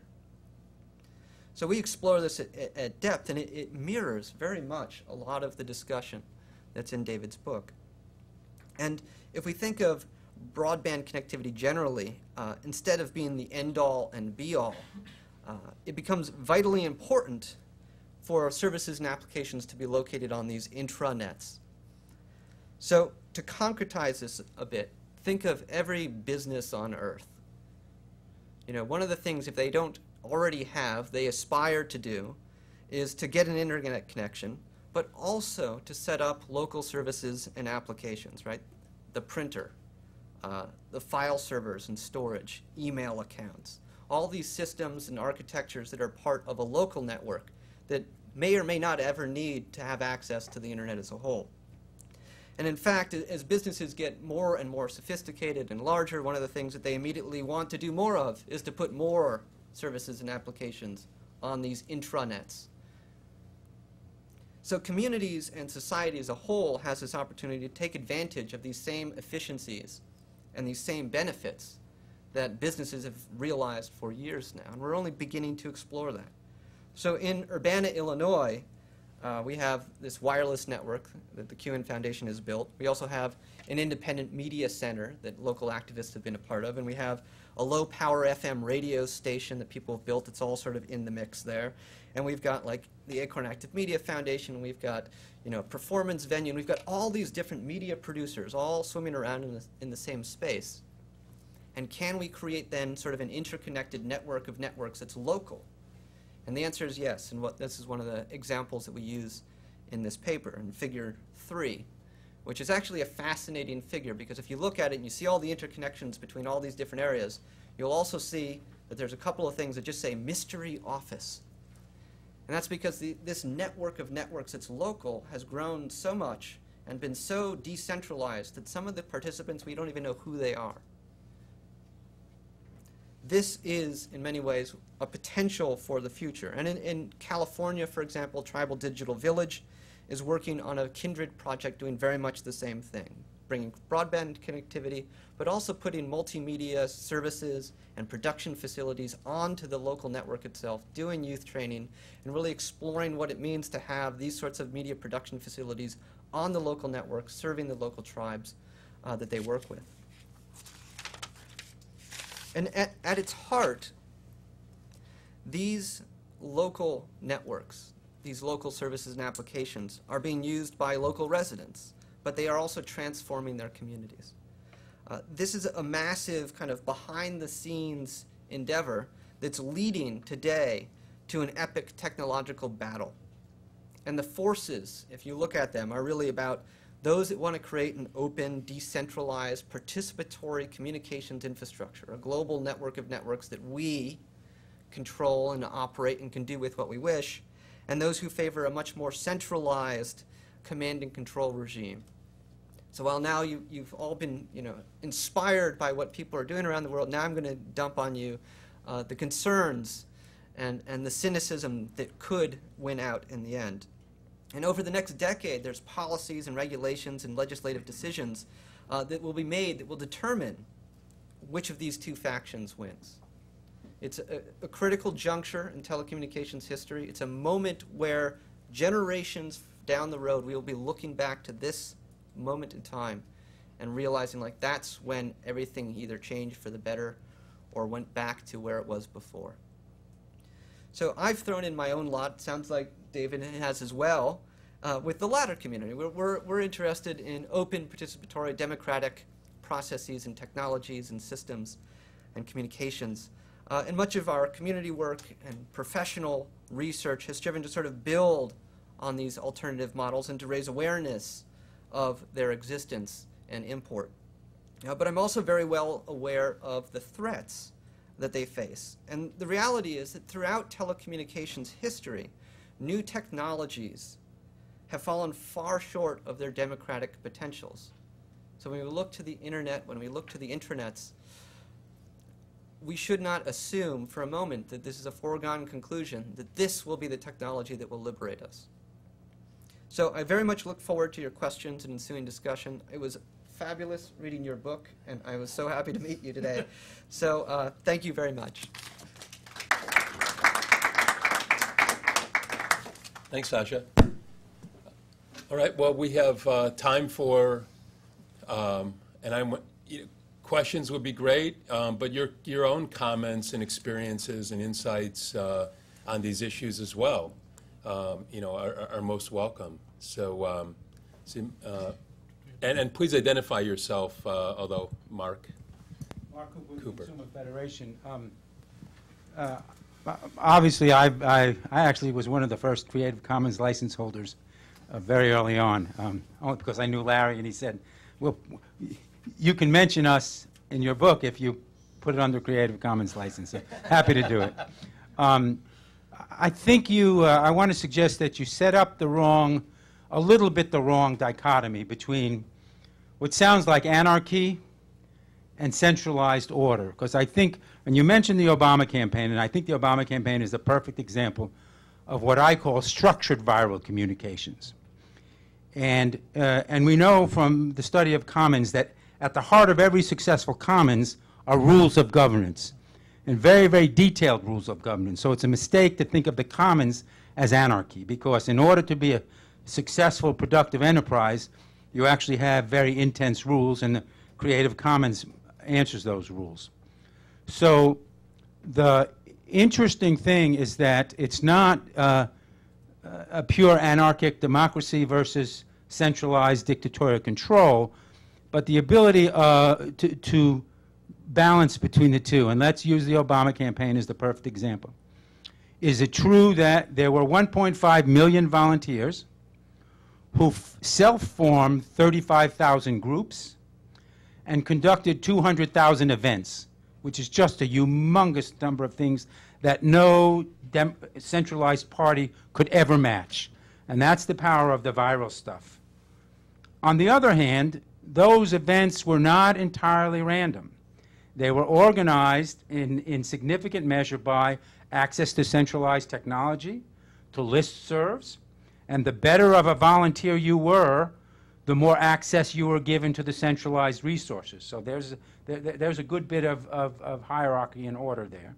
So we explore this at depth, and it mirrors very much a lot of the discussion that's in David's book. And if we think of broadband connectivity generally, instead of being the end-all and be-all, it becomes vitally important for services and applications to be located on these intranets. So to concretize this a bit, think of every business on Earth. One of the things, if they don't already have, they aspire to do, is to get an internet connection, but also to set up local services and applications, right? The printer, the file servers and storage, email accounts, all these systems and architectures that are part of a local network that may or may not ever need to have access to the internet as a whole. And in fact, as businesses get more and more sophisticated and larger, one of the things that they immediately want to do more of is to put more services and applications on these intranets. So communities and society as a whole has this opportunity to take advantage of these same efficiencies and these same benefits that businesses have realized for years now, and we're only beginning to explore that. So in Urbana, Illinois, we have this wireless network that the QN Foundation has built. We also have an independent media center that local activists have been a part of, and we have a low-power FM radio station that people have built. It's all sort of in the mix there. And we've got the Acorn Active Media Foundation, we've got performance venue, and we've got all these different media producers all swimming around in the same space. And can we create then sort of an interconnected network of networks that's local, And the answer is yes, and this is one of the examples that we use in this paper, in figure 3, which is actually a fascinating figure, because if you look at it and you see all the interconnections between all these different areas, you'll also see that there's a couple of things that just say mystery office. And that's because this network of networks that's local has grown so much and been so decentralized that some of the participants, we don't even know who they are. This is, in many ways, a potential for the future. And in California, for example, Tribal Digital Village is working on a kindred project doing very much the same thing, bringing broadband connectivity, but also putting multimedia services and production facilities onto the local network itself, doing youth training, and really exploring what it means to have these sorts of media production facilities on the local network, serving the local tribes that they work with. And at its heart, these local networks, these local services and applications are being used by local residents, but they are also transforming their communities. This is a massive kind of behind-the-scenes endeavor that's leading today to an epic technological battle. And the forces, if you look at them, are really about those that want to create an open, decentralized, participatory communications infrastructure, a global network of networks that we control and operate and can do with what we wish, and those who favor a much more centralized command and control regime. So while now you've all been inspired by what people are doing around the world, now I'm going to dump on you the concerns and the cynicism that could win out in the end. And over the next decade, there's policies and regulations and legislative decisions that will be made that will determine which of these two factions wins. It's a critical juncture in telecommunications history. It's a moment where generations down the road we will be looking back to this moment in time and realizing like that's when everything either changed for the better or went back to where it was before. So I've thrown in my own lot, sounds like David has as well, with the latter community. We're interested in open, participatory, democratic processes and technologies and systems and communications. And much of our community work and professional research has striven to sort of build on these alternative models and to raise awareness of their existence and import. But I'm also very well aware of the threats that they face. And the reality is that throughout telecommunications history, new technologies have fallen far short of their democratic potentials. So when we look to the internet, when we look to the intranets, we should not assume for a moment that this is a foregone conclusion, that this will be the technology that will liberate us. So I very much look forward to your questions and ensuing discussion. It was fabulous reading your book, and I was so happy to meet you today. So thank you very much. Thanks, Sasha. All right, well, we have time for, questions would be great, but your own comments and experiences and insights on these issues as well, are most welcome. So, and please identify yourself, although Mark Cooper. Consumer Federation. Obviously, I actually was one of the first Creative Commons license holders very early on, only because I knew Larry, and he said, well, you can mention us in your book if you put it under Creative Commons license. So happy to do it. I think I want to suggest that you set up a little bit the wrong dichotomy between what sounds like anarchy and centralized order. Because I think, and you mentioned the Obama campaign, and I think the Obama campaign is the perfect example of what I call structured viral communications. And we know from the study of commons that at the heart of every successful commons are rules of governance, and very, very detailed rules of governance. So it's a mistake to think of the commons as anarchy, because in order to be a successful, productive enterprise, you actually have very intense rules, and the Creative Commons answers those rules. So the interesting thing is that it's not a pure anarchic democracy versus centralized dictatorial control, but the ability to balance between the two. And let's use the Obama campaign as the perfect example. is it true that there were 1.5 million volunteers who self-formed 35,000 groups and conducted 200,000 events, which is just a humongous number of things that no centralized party could ever match. And that's the power of the viral stuff. On the other hand, those events were not entirely random. They were organized in significant measure by access to centralized technology, to listservs, and the better of a volunteer you were, the more access you were given to the centralized resources. So there's a good bit of hierarchy and order there.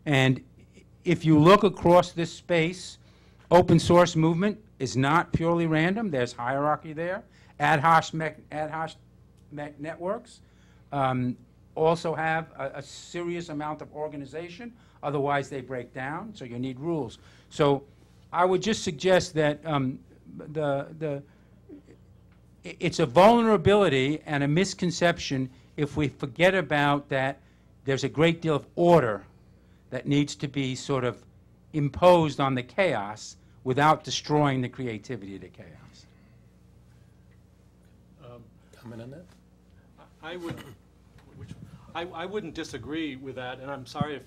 And if you look across this space, open source movement is not purely random. There's hierarchy there. Ad hoc networks also have a serious amount of organization. Otherwise, they break down, so you need rules. So I would just suggest that it's a vulnerability and a misconception if we forget about that there's a great deal of order that needs to be sort of imposed on the chaos without destroying the creativity of the chaos. Comment on that? I wouldn't disagree with that, and I'm sorry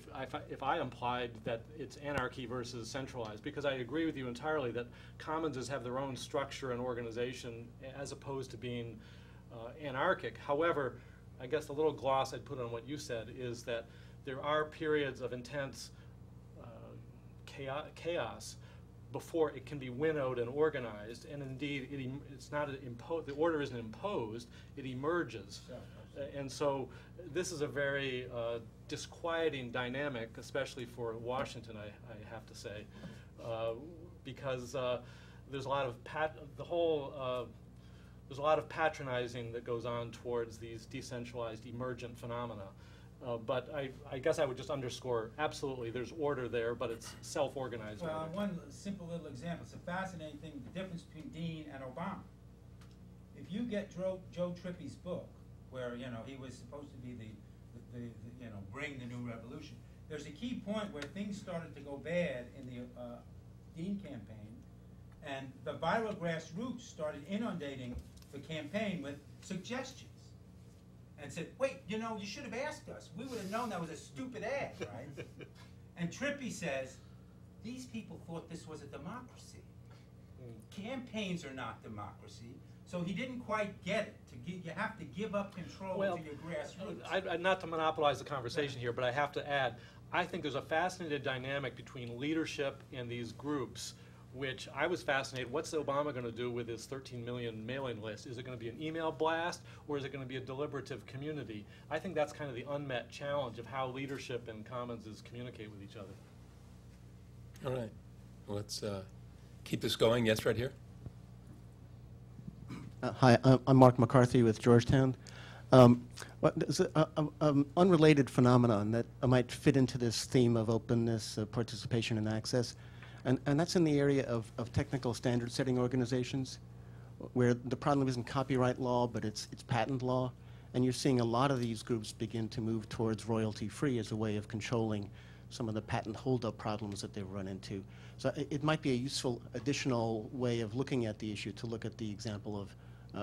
if I implied that it's anarchy versus centralized, because I agree with you entirely that commons have their own structure and organization as opposed to being anarchic. However, I guess the little gloss I'd put on what you said is that there are periods of intense chaos before it can be winnowed and organized, and indeed it's not the order isn't imposed, it emerges. And so this is a very disquieting dynamic, especially for Washington, I have to say, because there's a lot of there's a lot of patronizing that goes on towards these decentralized emergent phenomena. But I guess I would just underscore, absolutely, there's order there, but it's self-organized. Well, one simple little example. It's a fascinating thing, the difference between Dean and Obama. If you get Joe Trippi's book, where he was supposed to be the bring the new revolution, there's a key point where things started to go bad in the Dean campaign, and the viral grassroots started inundating the campaign with suggestions. And said, wait, you should have asked us. We would have known that was a stupid ad, right? And Trippy says, these people thought this was a democracy. Campaigns are not democracy. So he didn't quite get it. You have to give up control to your grassroots. Not to monopolize the conversation here, but I have to add, I think there's a fascinating dynamic between leadership and these groups, which I was fascinated, what's Obama going to do with his 13 million mailing list? Is it going to be an email blast, or is it going to be a deliberative community? I think that's kind of the unmet challenge of how leadership and commons communicate with each other. All right. Let's keep this going. Yes, right here. Hi, I'm Mark McCarthy with Georgetown. There's an unrelated phenomenon that might fit into this theme of openness, participation, and access. And that's in the area of technical standard setting organizations, where the problem isn't copyright law, but it's patent law. And you're seeing a lot of these groups begin to move towards royalty-free as a way of controlling some of the patent holdup problems that they've run into. So it might be a useful additional way of looking at the issue, to look at the example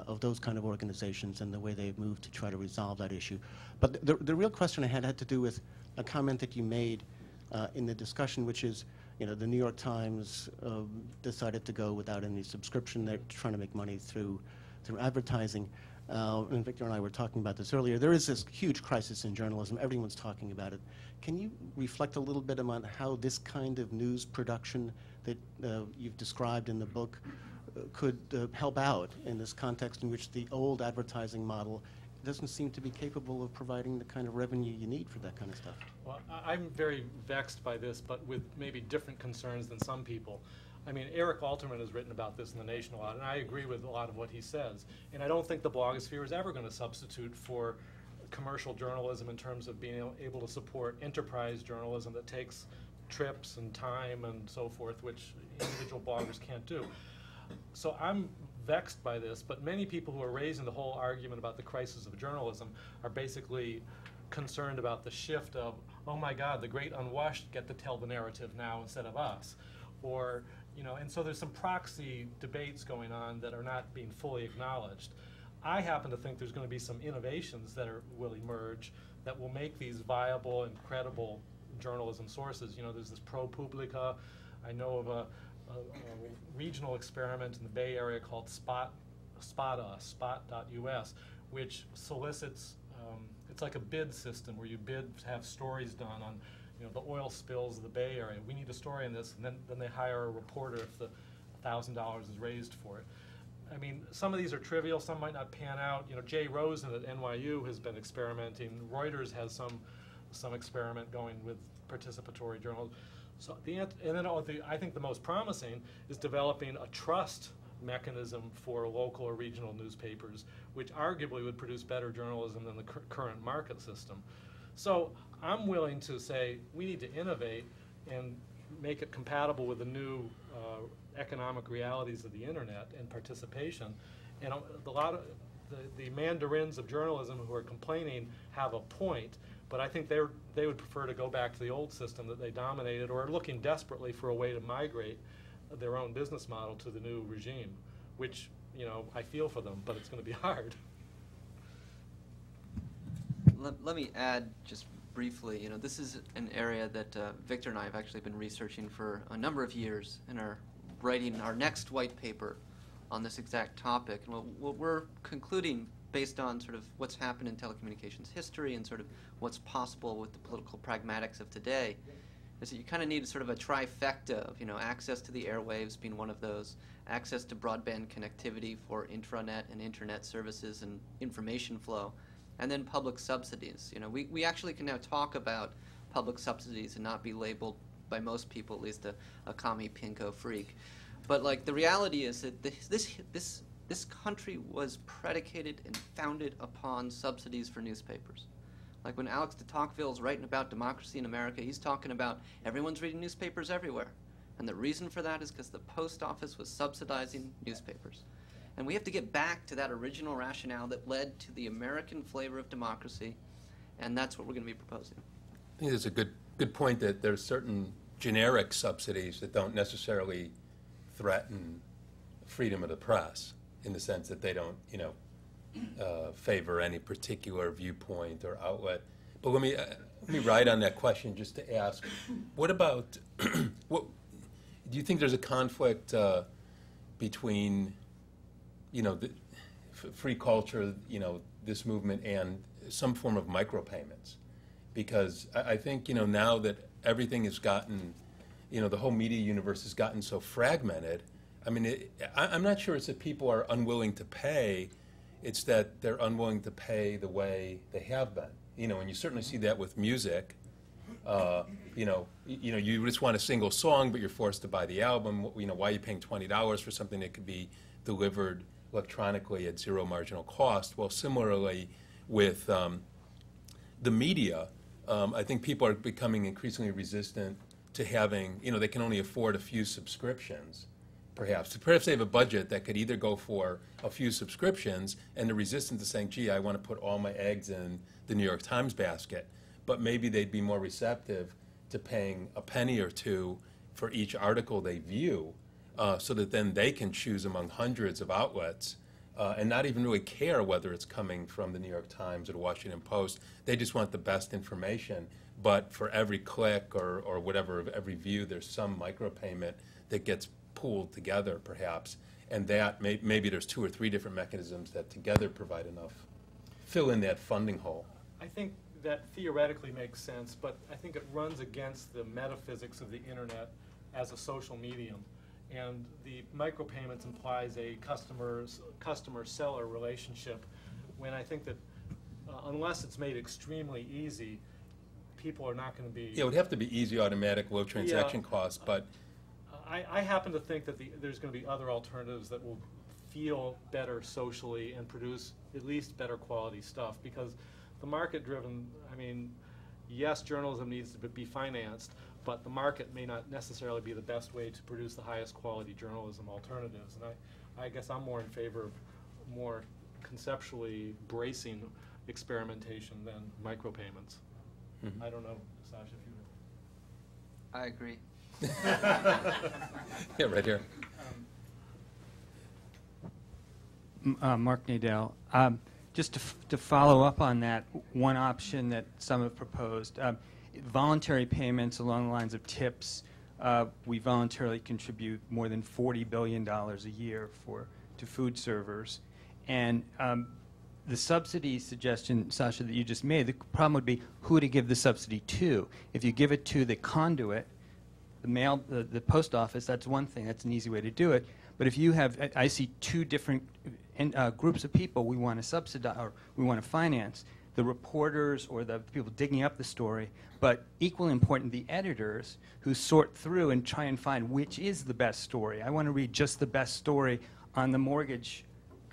of those kind of organizations and the way they've moved to try to resolve that issue. But the real question I had to do with a comment that you made in the discussion, which is, the New York Times decided to go without any subscription. They're trying to make money through advertising. And Victor and I were talking about this earlier. There is this huge crisis in journalism. Everyone's talking about it. Can you reflect a little bit on how this kind of news production that you've described in the book could help out in this context in which the old advertising model doesn't seem to be capable of providing the kind of revenue you need for that kind of stuff? Well, I'm very vexed by this, but with maybe different concerns than some people. I mean, Eric Alterman has written about this in The Nation a lot, and I agree with a lot of what he says. And I don't think the blogosphere is ever going to substitute for commercial journalism in terms of being able to support enterprise journalism that takes trips and time and so forth, which individual bloggers can't do. So I'm vexed by this, but many people who are raising the whole argument about the crisis of journalism are basically concerned about the shift of, oh my God, the great unwashed get to tell the narrative now instead of us. Or, you know, and so there's some proxy debates going on that are not being fully acknowledged. I happen to think there's going to be some innovations that will emerge that will make these viable and credible journalism sources. You know, there's this ProPublica. I know of a regional experiment in the Bay Area called spot.us, which solicits, it's like a bid system where you bid to have stories done on, you know, the oil spills of the Bay Area. We need a story on this, and then they hire a reporter if the $1,000 is raised for it. I mean, some of these are trivial, some might not pan out. You know, Jay Rosen at NYU has been experimenting. Reuters has some experiment going with participatory journalism. So I think the most promising is developing a trust mechanism for local or regional newspapers, which arguably would produce better journalism than the current market system. So I'm willing to say we need to innovate and make it compatible with the new economic realities of the internet and participation. And a lot of the mandarins of journalism who are complaining have a point, but I think they would prefer to go back to the old system that they dominated, or are looking desperately for a way to migrate their own business model to the new regime, which, you know, I feel for them, but it's going to be hard. Let me add just briefly, you know, this is an area that Victor and I have actually been researching for a number of years and are writing our next white paper on this exact topic. And what we're concluding, based on sort of what's happened in telecommunications history and sort of what's possible with the political pragmatics of today, is that you kind of need sort of a trifecta of, you know, access to the airwaves being one of those, access to broadband connectivity for intranet and internet services and information flow, and then public subsidies. You know, we actually can now talk about public subsidies and not be labeled, by most people at least, a commie pinko freak. But like the reality is that this country was predicated and founded upon subsidies for newspapers. Like when Alex de Tocqueville is writing about democracy in America, he's talking about everyone's reading newspapers everywhere. And the reason for that is because the post office was subsidizing newspapers. And we have to get back to that original rationale that led to the American flavor of democracy, and that's what we're going to be proposing. I think it's a good point that there's certain generic subsidies that don't necessarily threaten freedom of the press, in the sense that they don't, you know, favor any particular viewpoint or outlet. But let me ride on that question just to ask, what about, what do you think there's a conflict between, you know, the free culture, you know, this movement, and some form of micropayments? Because I think, you know, now that everything has gotten, you know, the whole media universe has gotten so fragmented, I mean, I'm not sure it's that people are unwilling to pay, it's that they're unwilling to pay the way they have been. You know, and you certainly see that with music. You just want a single song, but you're forced to buy the album. You know, why are you paying $20 for something that could be delivered electronically at zero marginal cost? Well, similarly with the media, I think people are becoming increasingly resistant to having, you know, they can only afford a few subscriptions, perhaps. Perhaps they have a budget that could either go for a few subscriptions, and they're resistant to saying, gee, I want to put all my eggs in the New York Times basket. But maybe they'd be more receptive to paying a penny or two for each article they view, so that then they can choose among hundreds of outlets and not even really care whether it's coming from the New York Times or the Washington Post. They just want the best information. But for every click or whatever, of every view, there's some micropayment that gets pooled together, perhaps. And that maybe there's 2 or 3 different mechanisms that together provide enough, fill in that funding hole. I think that theoretically makes sense, but I think it runs against the metaphysics of the internet as a social medium. And the micropayments implies a customer-seller relationship, when I think that unless it's made extremely easy, people are not going to be... Yeah, it would have to be easy, automatic, low transaction costs, but... I happen to think that there's going to be other alternatives that will feel better socially and produce at least better quality stuff, because the market-driven, I mean, yes, journalism needs to be financed, but the market may not necessarily be the best way to produce the highest quality journalism alternatives. And I guess I'm more in favor of more conceptually bracing experimentation than micropayments. Mhm. I don't know, Sasha, if you... I agree. Yeah, right here. Mark Nadell. Just to follow up on that, one option that some have proposed, voluntary payments along the lines of tips. We voluntarily contribute more than $40 billion a year to food servers. And the subsidy suggestion, Sasha, that you just made, the problem would be who to give the subsidy to. If you give it to the conduit, the post office, that's one thing. That's an easy way to do it. But if you have, I see two different groups of people we want to subsidize or we want to finance, the reporters or the people digging up the story, but equally important, the editors who sort through and try and find which is the best story. I want to read just the best story on the mortgage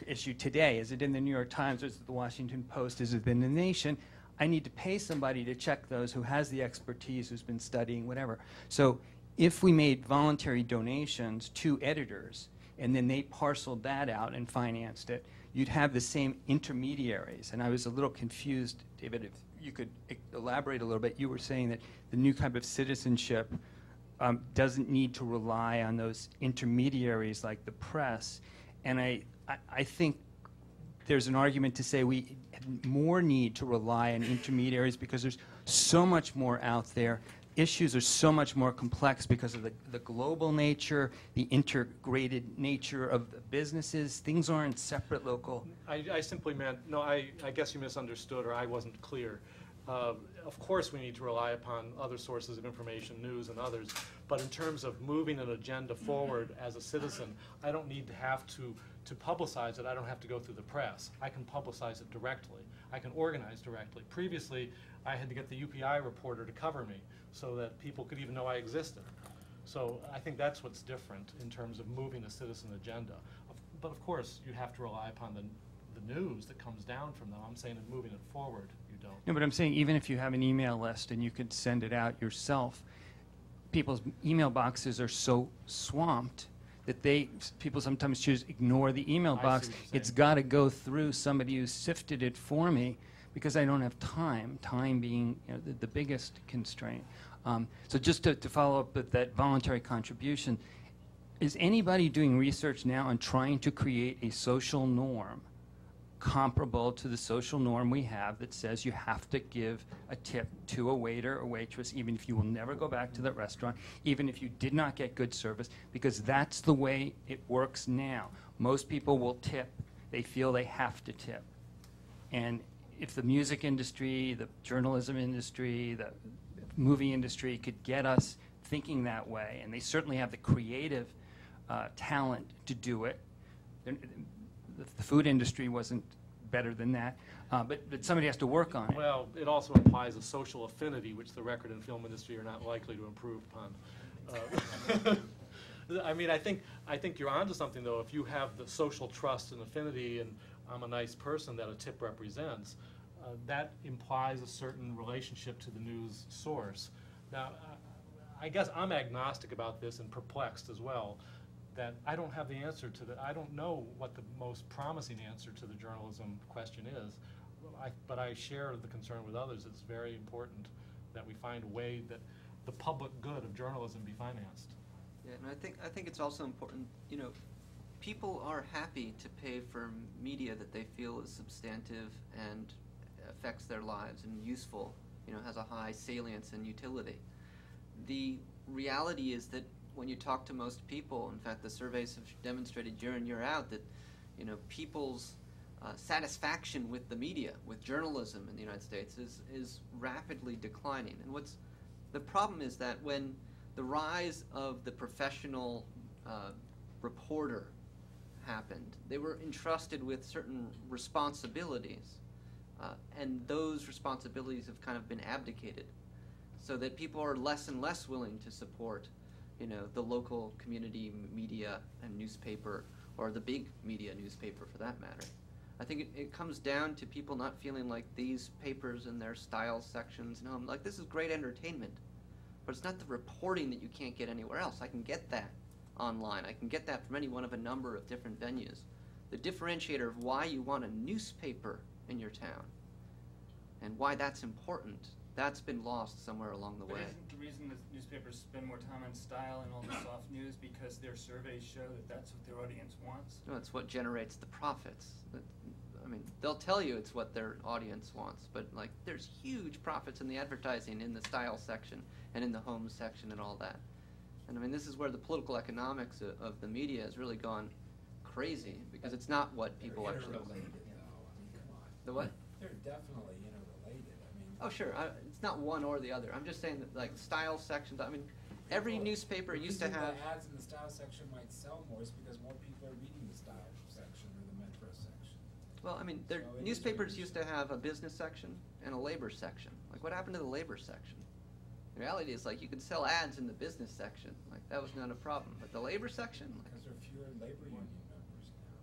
issue today. Is it in the New York Times? Is it the Washington Post? Is it in the Nation? I need to pay somebody to check those who has the expertise, who's been studying, whatever. So if we made voluntary donations to editors, and then they parceled that out and financed it, you'd have the same intermediaries. And I was a little confused, David, if you could elaborate a little bit. You were saying that the new type of citizenship doesn't need to rely on those intermediaries like the press. And I think there's an argument to say we more need to rely on intermediaries because there's so much more out there. Issues are so much more complex because of the global nature, the integrated nature of the businesses. Things aren't separate local. I simply meant, no, I guess you misunderstood or I wasn't clear. Of course we need to rely upon other sources of information, news and others, but in terms of moving an agenda forward as a citizen, I don't need to have to publicize it. I don't have to go through the press. I can publicize it directly. I can organize directly. Previously, I had to get the UPI reporter to cover me so that people could even know I existed. So I think that's what's different in terms of moving a citizen agenda. But of course, you have to rely upon the news that comes down from them. I'm saying in moving it forward, you don't. No, but I'm saying even if you have an email list and you could send it out yourself, people's email boxes are so swamped that people sometimes choose to ignore the email box. It's got to go through somebody who sifted it for me because I don't have time, time being the biggest constraint. So just to follow up with that voluntary contribution, is anybody doing research now on trying to create a social norm comparable to the social norm we have that says you have to give a tip to a waiter or waitress even if you will never go back to that restaurant, even if you did not get good service, because that's the way it works now. Most people will tip. They feel they have to tip. And if the music industry, the journalism industry, the movie industry could get us thinking that way, and they certainly have the creative talent to do it. The food industry wasn't better than that, but somebody has to work on it. Well, it also implies a social affinity, which the record and film industry are not likely to improve upon. I mean, I think you're onto something, though. If you have the social trust and affinity, and I'm a nice person that a tip represents, that implies a certain relationship to the news source. Now, I guess I'm agnostic about this and perplexed as well, that I don't have the answer to that. I don't know what the most promising answer to the journalism question is, but I share the concern with others. It's very important that we find a way that the public good of journalism be financed. Yeah, and I think it's also important, people are happy to pay for media that they feel is substantive and affects their lives and useful, has a high salience and utility. The reality is that when you talk to most people, in fact, the surveys have demonstrated year in, year out that, people's satisfaction with the media, with journalism in the United States is rapidly declining. And the problem is that when the rise of the professional reporter happened, they were entrusted with certain responsibilities, and those responsibilities have kind of been abdicated, so that people are less and less willing to support the local community media and newspaper, or the big media newspaper for that matter. I think it comes down to people not feeling like these papers and their style sections, like this is great entertainment, but it's not the reporting that you can't get anywhere else. I can get that online. I can get that from any one of a number of different venues. The differentiator of why you want a newspaper in your town and why that's important, that's been lost somewhere along the But way. isn't the reason that newspapers spend more time on style and all the soft news because their surveys show that that's what their audience wants? No, it's what generates the profits. I mean, they'll tell you it's what their audience wants, but like, there's huge profits in the advertising, in the style section, and in the home section, and all that. And I mean, this is where the political economics of the media has really gone crazy, because it's not what people actually want. Interrelated, though. I mean, come on. The what? They're definitely interrelated. I mean. Oh, sure. It's not one or the other. I'm just saying that, like, style sections. I mean, every Well, newspaper the used to reason have. The ads in the style section might sell more is because more people are reading the style section or the metro section. Well, I mean, So it is what it newspapers is. used to have a business section and a labor section. Like, what happened to the labor section? The reality is, like, you could sell ads in the business section. Like, that was not a problem. But the labor section, like, Because there are fewer labor union members now.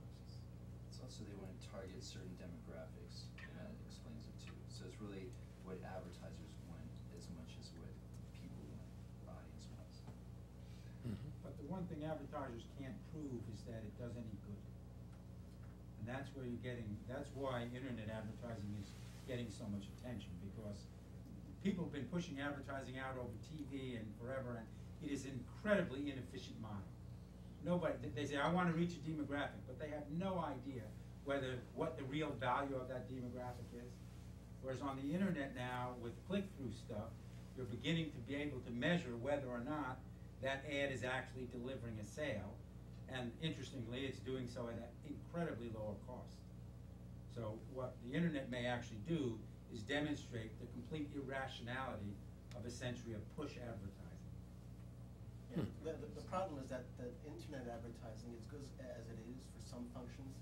It's also they want to target certain demographics, and that explains it too. So it's really what advertisers want as much as what people want, the audience wants. But the one thing advertisers can't prove is that it does any good. And that's where you're getting, that's why internet advertising is getting so much attention, because people have been pushing advertising out over TV and forever, and it is an incredibly inefficient model. Nobody, they say, I want to reach a demographic, but they have no idea what the real value of that demographic is. Whereas on the internet now, with click-through stuff, you're beginning to be able to measure whether or not that ad is actually delivering a sale. And interestingly, it's doing so at an incredibly lower cost. So what the internet may actually do is demonstrate the complete irrationality of a century of push advertising. Yeah, the problem is that the internet advertising, as good as it is for some functions,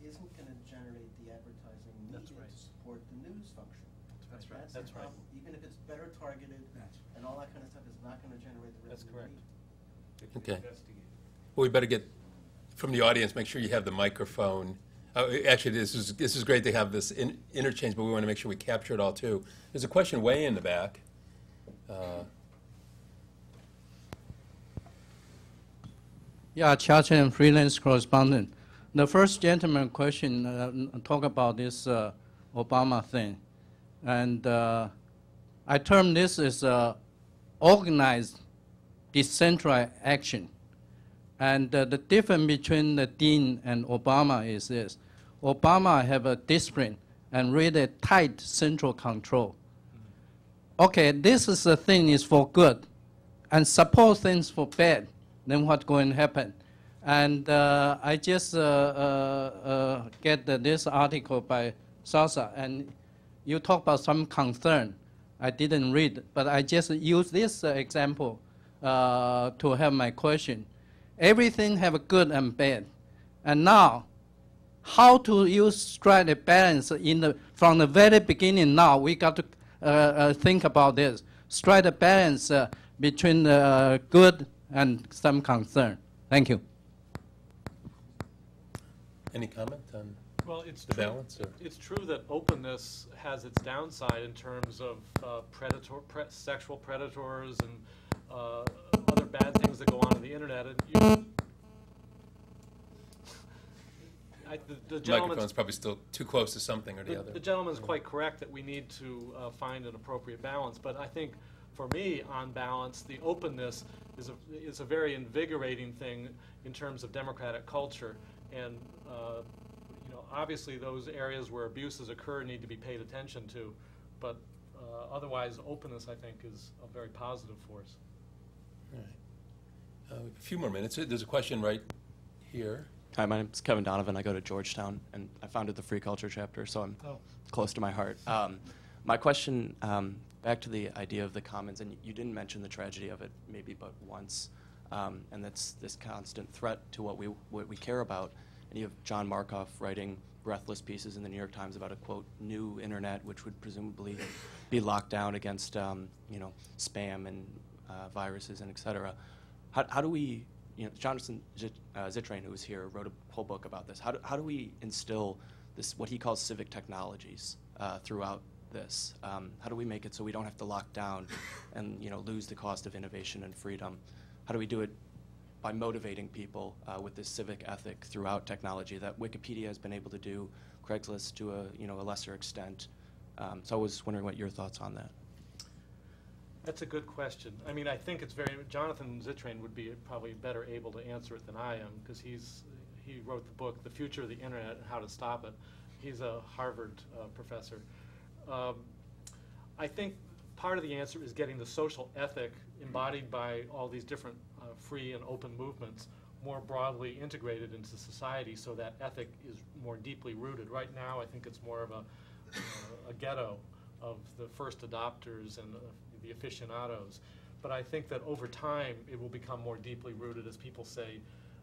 isn't going to generate the advertising needed to support the news function. That's right. That's That's the right. problem. Even if it's better targeted and all that kind of stuff, is not going to generate the That's revenue correct. needed. Okay. Well, we better get, from the audience, make sure you have the microphone. Actually, this is great to have this interchange, but we want to make sure we capture it all, too. There's a question way in the back. Yeah, Chacha, freelance correspondent. The first gentleman question talk about this Obama thing. And I term this as organized decentralized action. And the difference between the Dean and Obama is this. Obama have a discipline and really tight central control. Okay, this is the thing is for good. And suppose things for bad, then what's going to happen? And I just get this article by Sasa, and you talk about some concern. I didn't read, but I just use this example to have my question. Everything have a good and bad. And now, how to strike a balance from the very beginning now, we got to think about this. Strike a balance between good and some concern. Thank you. Any comment on Well, it's the true. balance? Or? It's true that openness has its downside in terms of sexual predators and other bad things that go on the internet. And the The microphone's probably still too close to something or the other. The gentleman's quite correct that we need to find an appropriate balance. But I think, for me, on balance, the openness is a very invigorating thing in terms of democratic culture. And obviously, those areas where abuses occur need to be paid attention to. But otherwise, openness, I think, is a very positive force. All right. A few more minutes. There's a question right here. Hi, my name's Kevin Donovan. I go to Georgetown, and I founded the Free Culture chapter, so I'm close to my heart. My question, back to the idea of the commons, and you didn't mention the tragedy of it maybe but once, and that's this constant threat to what we care about. And you have John Markoff writing breathless pieces in the New York Times about a, quote, new internet, which would presumably be locked down against, spam and viruses and et cetera. How do we... Jonathan Zittrain, who was here, wrote a whole book about this. How do we instill this, what he calls civic technologies, throughout this? How do we make it so we don't have to lock down and lose the cost of innovation and freedom? How do we do it by motivating people with this civic ethic throughout technology that Wikipedia has been able to do, Craigslist to a lesser extent, So I was wondering what your thoughts on that. That's a good question. I mean, I think it's very, Jonathan Zittrain would be probably better able to answer it than I am, because he wrote the book, The Future of the Internet and How to Stop It. He's a Harvard professor. I think part of the answer is getting the social ethic embodied by all these different free and open movements more broadly integrated into society, so that ethic is more deeply rooted. Right now, I think it's more of a ghetto of the first adopters and the aficionados. But I think that over time, it will become more deeply rooted as people say,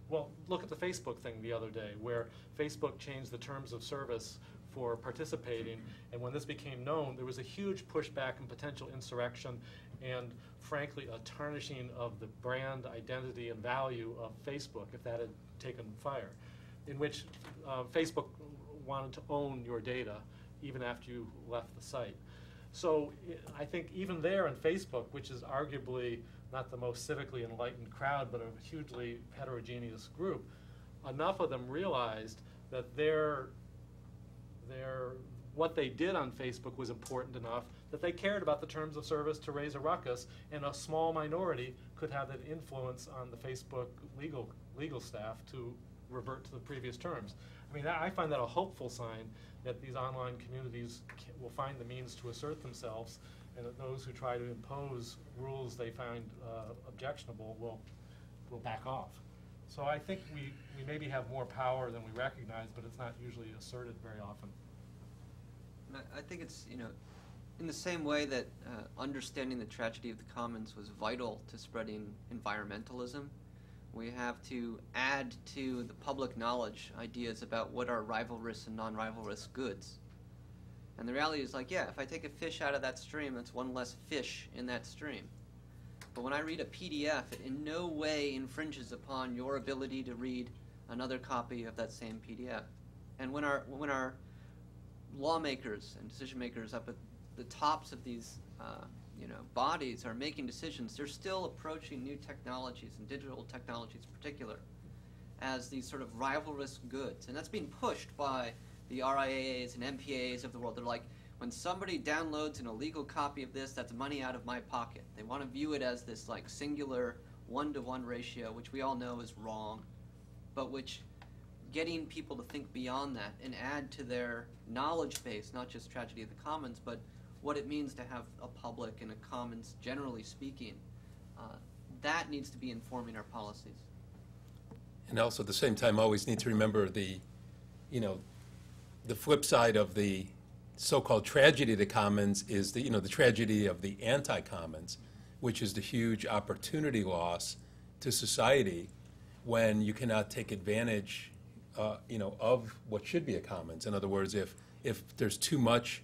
well, look at the Facebook thing the other day, where Facebook changed the terms of service for participating, and when this became known, there was a huge pushback and potential insurrection, and frankly, a tarnishing of the brand identity and value of Facebook if that had taken fire, in which Facebook wanted to own your data even after you left the site. So I think even there in Facebook, which is arguably not the most civically enlightened crowd, but a hugely heterogeneous group, enough of them realized that what they did on Facebook was important enough that they cared about the terms of service to raise a ruckus, and a small minority could have that influence on the Facebook legal staff to revert to the previous terms. I mean, I find that a hopeful sign that these online communities will find the means to assert themselves, and that those who try to impose rules they find objectionable will back off. So I think we maybe have more power than we recognize, but it's not usually asserted very often. I think it's, in the same way that understanding the tragedy of the commons was vital to spreading environmentalism, we have to add to the public knowledge ideas about what are rivalrous and non-rivalrous goods. And the reality is like, yeah, if I take a fish out of that stream, that's one less fish in that stream. But when I read a PDF, it in no way infringes upon your ability to read another copy of that same PDF. And when our lawmakers and decision makers up at the tops of these bodies are making decisions, they're still approaching new technologies, and digital technologies in particular, as these sort of rivalrous goods. And that's being pushed by the RIAAs and MPAs of the world. They're like, when somebody downloads an illegal copy of this, that's money out of my pocket. They want to view it as this like singular one-to-one ratio, which we all know is wrong, but which getting people to think beyond that and add to their knowledge base, not just tragedy of the commons, but what it means to have a public and a commons, generally speaking, that needs to be informing our policies. And also at the same time, always need to remember the flip side of the so-called tragedy of the commons is the tragedy of the anti-commons, which is the huge opportunity loss to society when you cannot take advantage of what should be a commons. In other words, if there's too much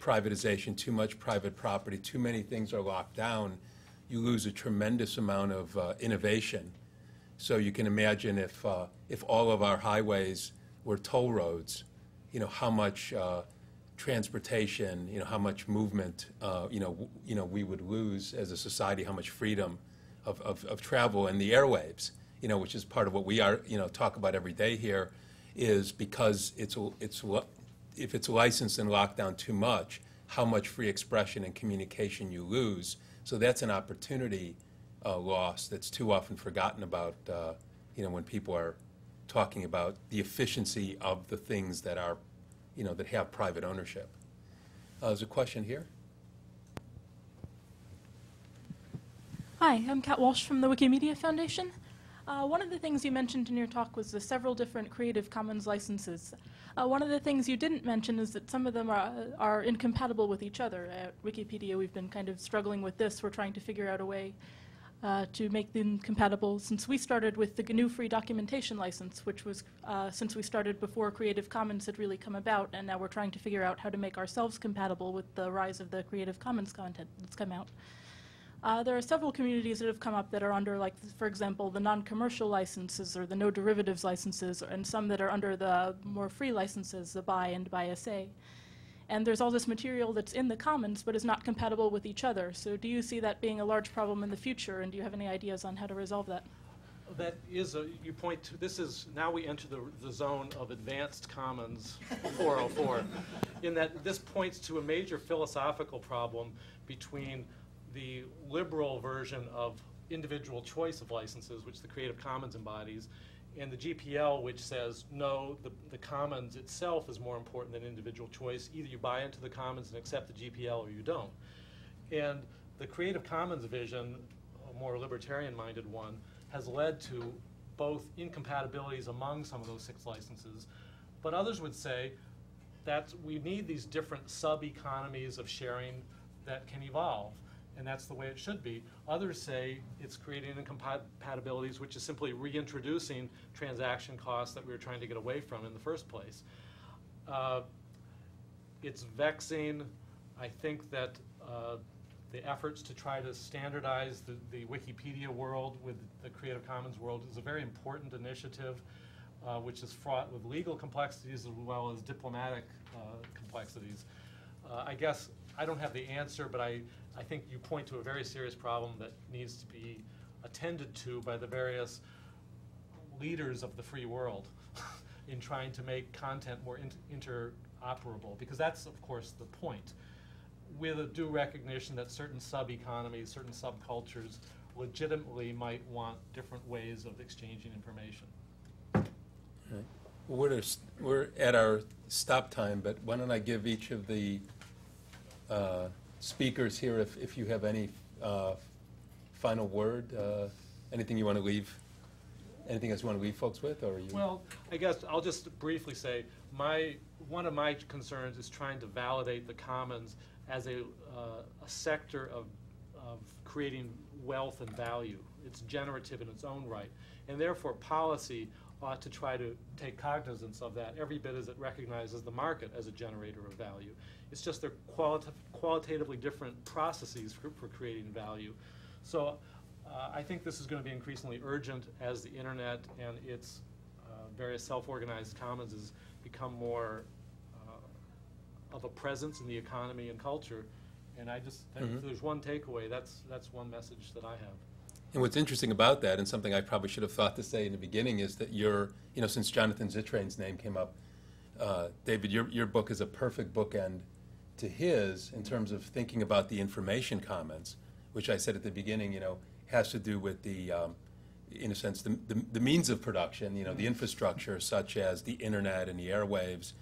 privatization, too much private property, too many things are locked down, you lose a tremendous amount of innovation. So you can imagine if all of our highways were toll roads, how much transportation, how much movement, we would lose as a society, how much freedom of travel, and the airwaves, which is part of what we are, talk about every day here, is because if it's licensed and locked down too much, how much free expression and communication you lose. So that's an opportunity loss that's too often forgotten about, when people are talking about the efficiency of the things that are, that have private ownership. There's a question here. Hi, I'm Kat Walsh from the Wikimedia Foundation. One of the things you mentioned in your talk was the several different Creative Commons licenses. One of the things you didn't mention is that some of them are incompatible with each other. At Wikipedia, we've been kind of struggling with this. We're trying to figure out a way to make them compatible, since we started with the GNU Free Documentation License, which was since we started before Creative Commons had really come about, and now we're trying to figure out how to make ourselves compatible with the rise of the Creative Commons content that's come out. There are several communities that have come up that are under, like, for example, the non-commercial licenses or the no derivatives licenses, and some that are under the more free licenses, the BY and BY-SA. And there's all this material that's in the commons but is not compatible with each other. So do you see that being a large problem in the future, and do you have any ideas on how to resolve that? That is you point to, this is, now we enter the zone of advanced commons 404. in that this points to a major philosophical problem between the liberal version of individual choice of licenses, which the Creative Commons embodies, and the GPL, which says, no, the commons itself is more important than individual choice. Either you buy into the commons and accept the GPL or you don't. And the Creative Commons vision, a more libertarian-minded one, has led to both incompatibilities among some of those 6 licenses, but others would say that we need these different sub-economies of sharing that can evolve, and that's the way it should be. Others say it's creating incompatibilities, which is simply reintroducing transaction costs that we were trying to get away from in the first place. It's vexing. I think that the efforts to try to standardize the Wikipedia world with the Creative Commons world is a very important initiative, which is fraught with legal complexities as well as diplomatic complexities. I guess I don't have the answer, but I think you point to a very serious problem that needs to be attended to by the various leaders of the free world in trying to make content more interoperable, because that's, of course, the point, with a due recognition that certain sub-economies, certain subcultures legitimately might want different ways of exchanging information. Right. Well, we're at our stop time, but why don't I give each of the speakers here, if you have any final word, anything you want to leave, anything else you want to leave folks with, or are you? Well, I guess I'll just briefly say one of my concerns is trying to validate the commons as a sector of creating wealth and value. It's generative in its own right, and therefore policy ought to try to take cognizance of that every bit as it recognizes the market as a generator of value. It's just they're qualitatively different processes for creating value. So I think this is going to be increasingly urgent as the internet and its various self-organized commons has become more of a presence in the economy and culture. And I just think if there's one takeaway, that's one message that I have. And what's interesting about that, and something I probably should have thought to say in the beginning, is that since Jonathan Zittrain's name came up, David, your book is a perfect bookend to his in terms of thinking about the information commons, which I said at the beginning, has to do with the, in a sense, the means of production, the infrastructure such as the internet and the airwaves,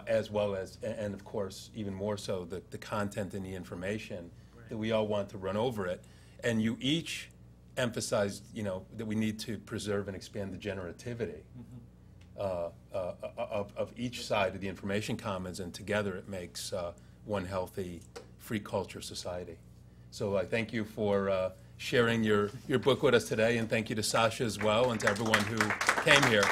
as well as, and of course, even more so, the content and the information that we all want to run over it. And you each emphasized, that we need to preserve and expand the generativity of each side of the information commons, and together it makes one healthy, free culture society. So I thank you for sharing your book with us today, and thank you to Sasha as well, and to everyone who came here.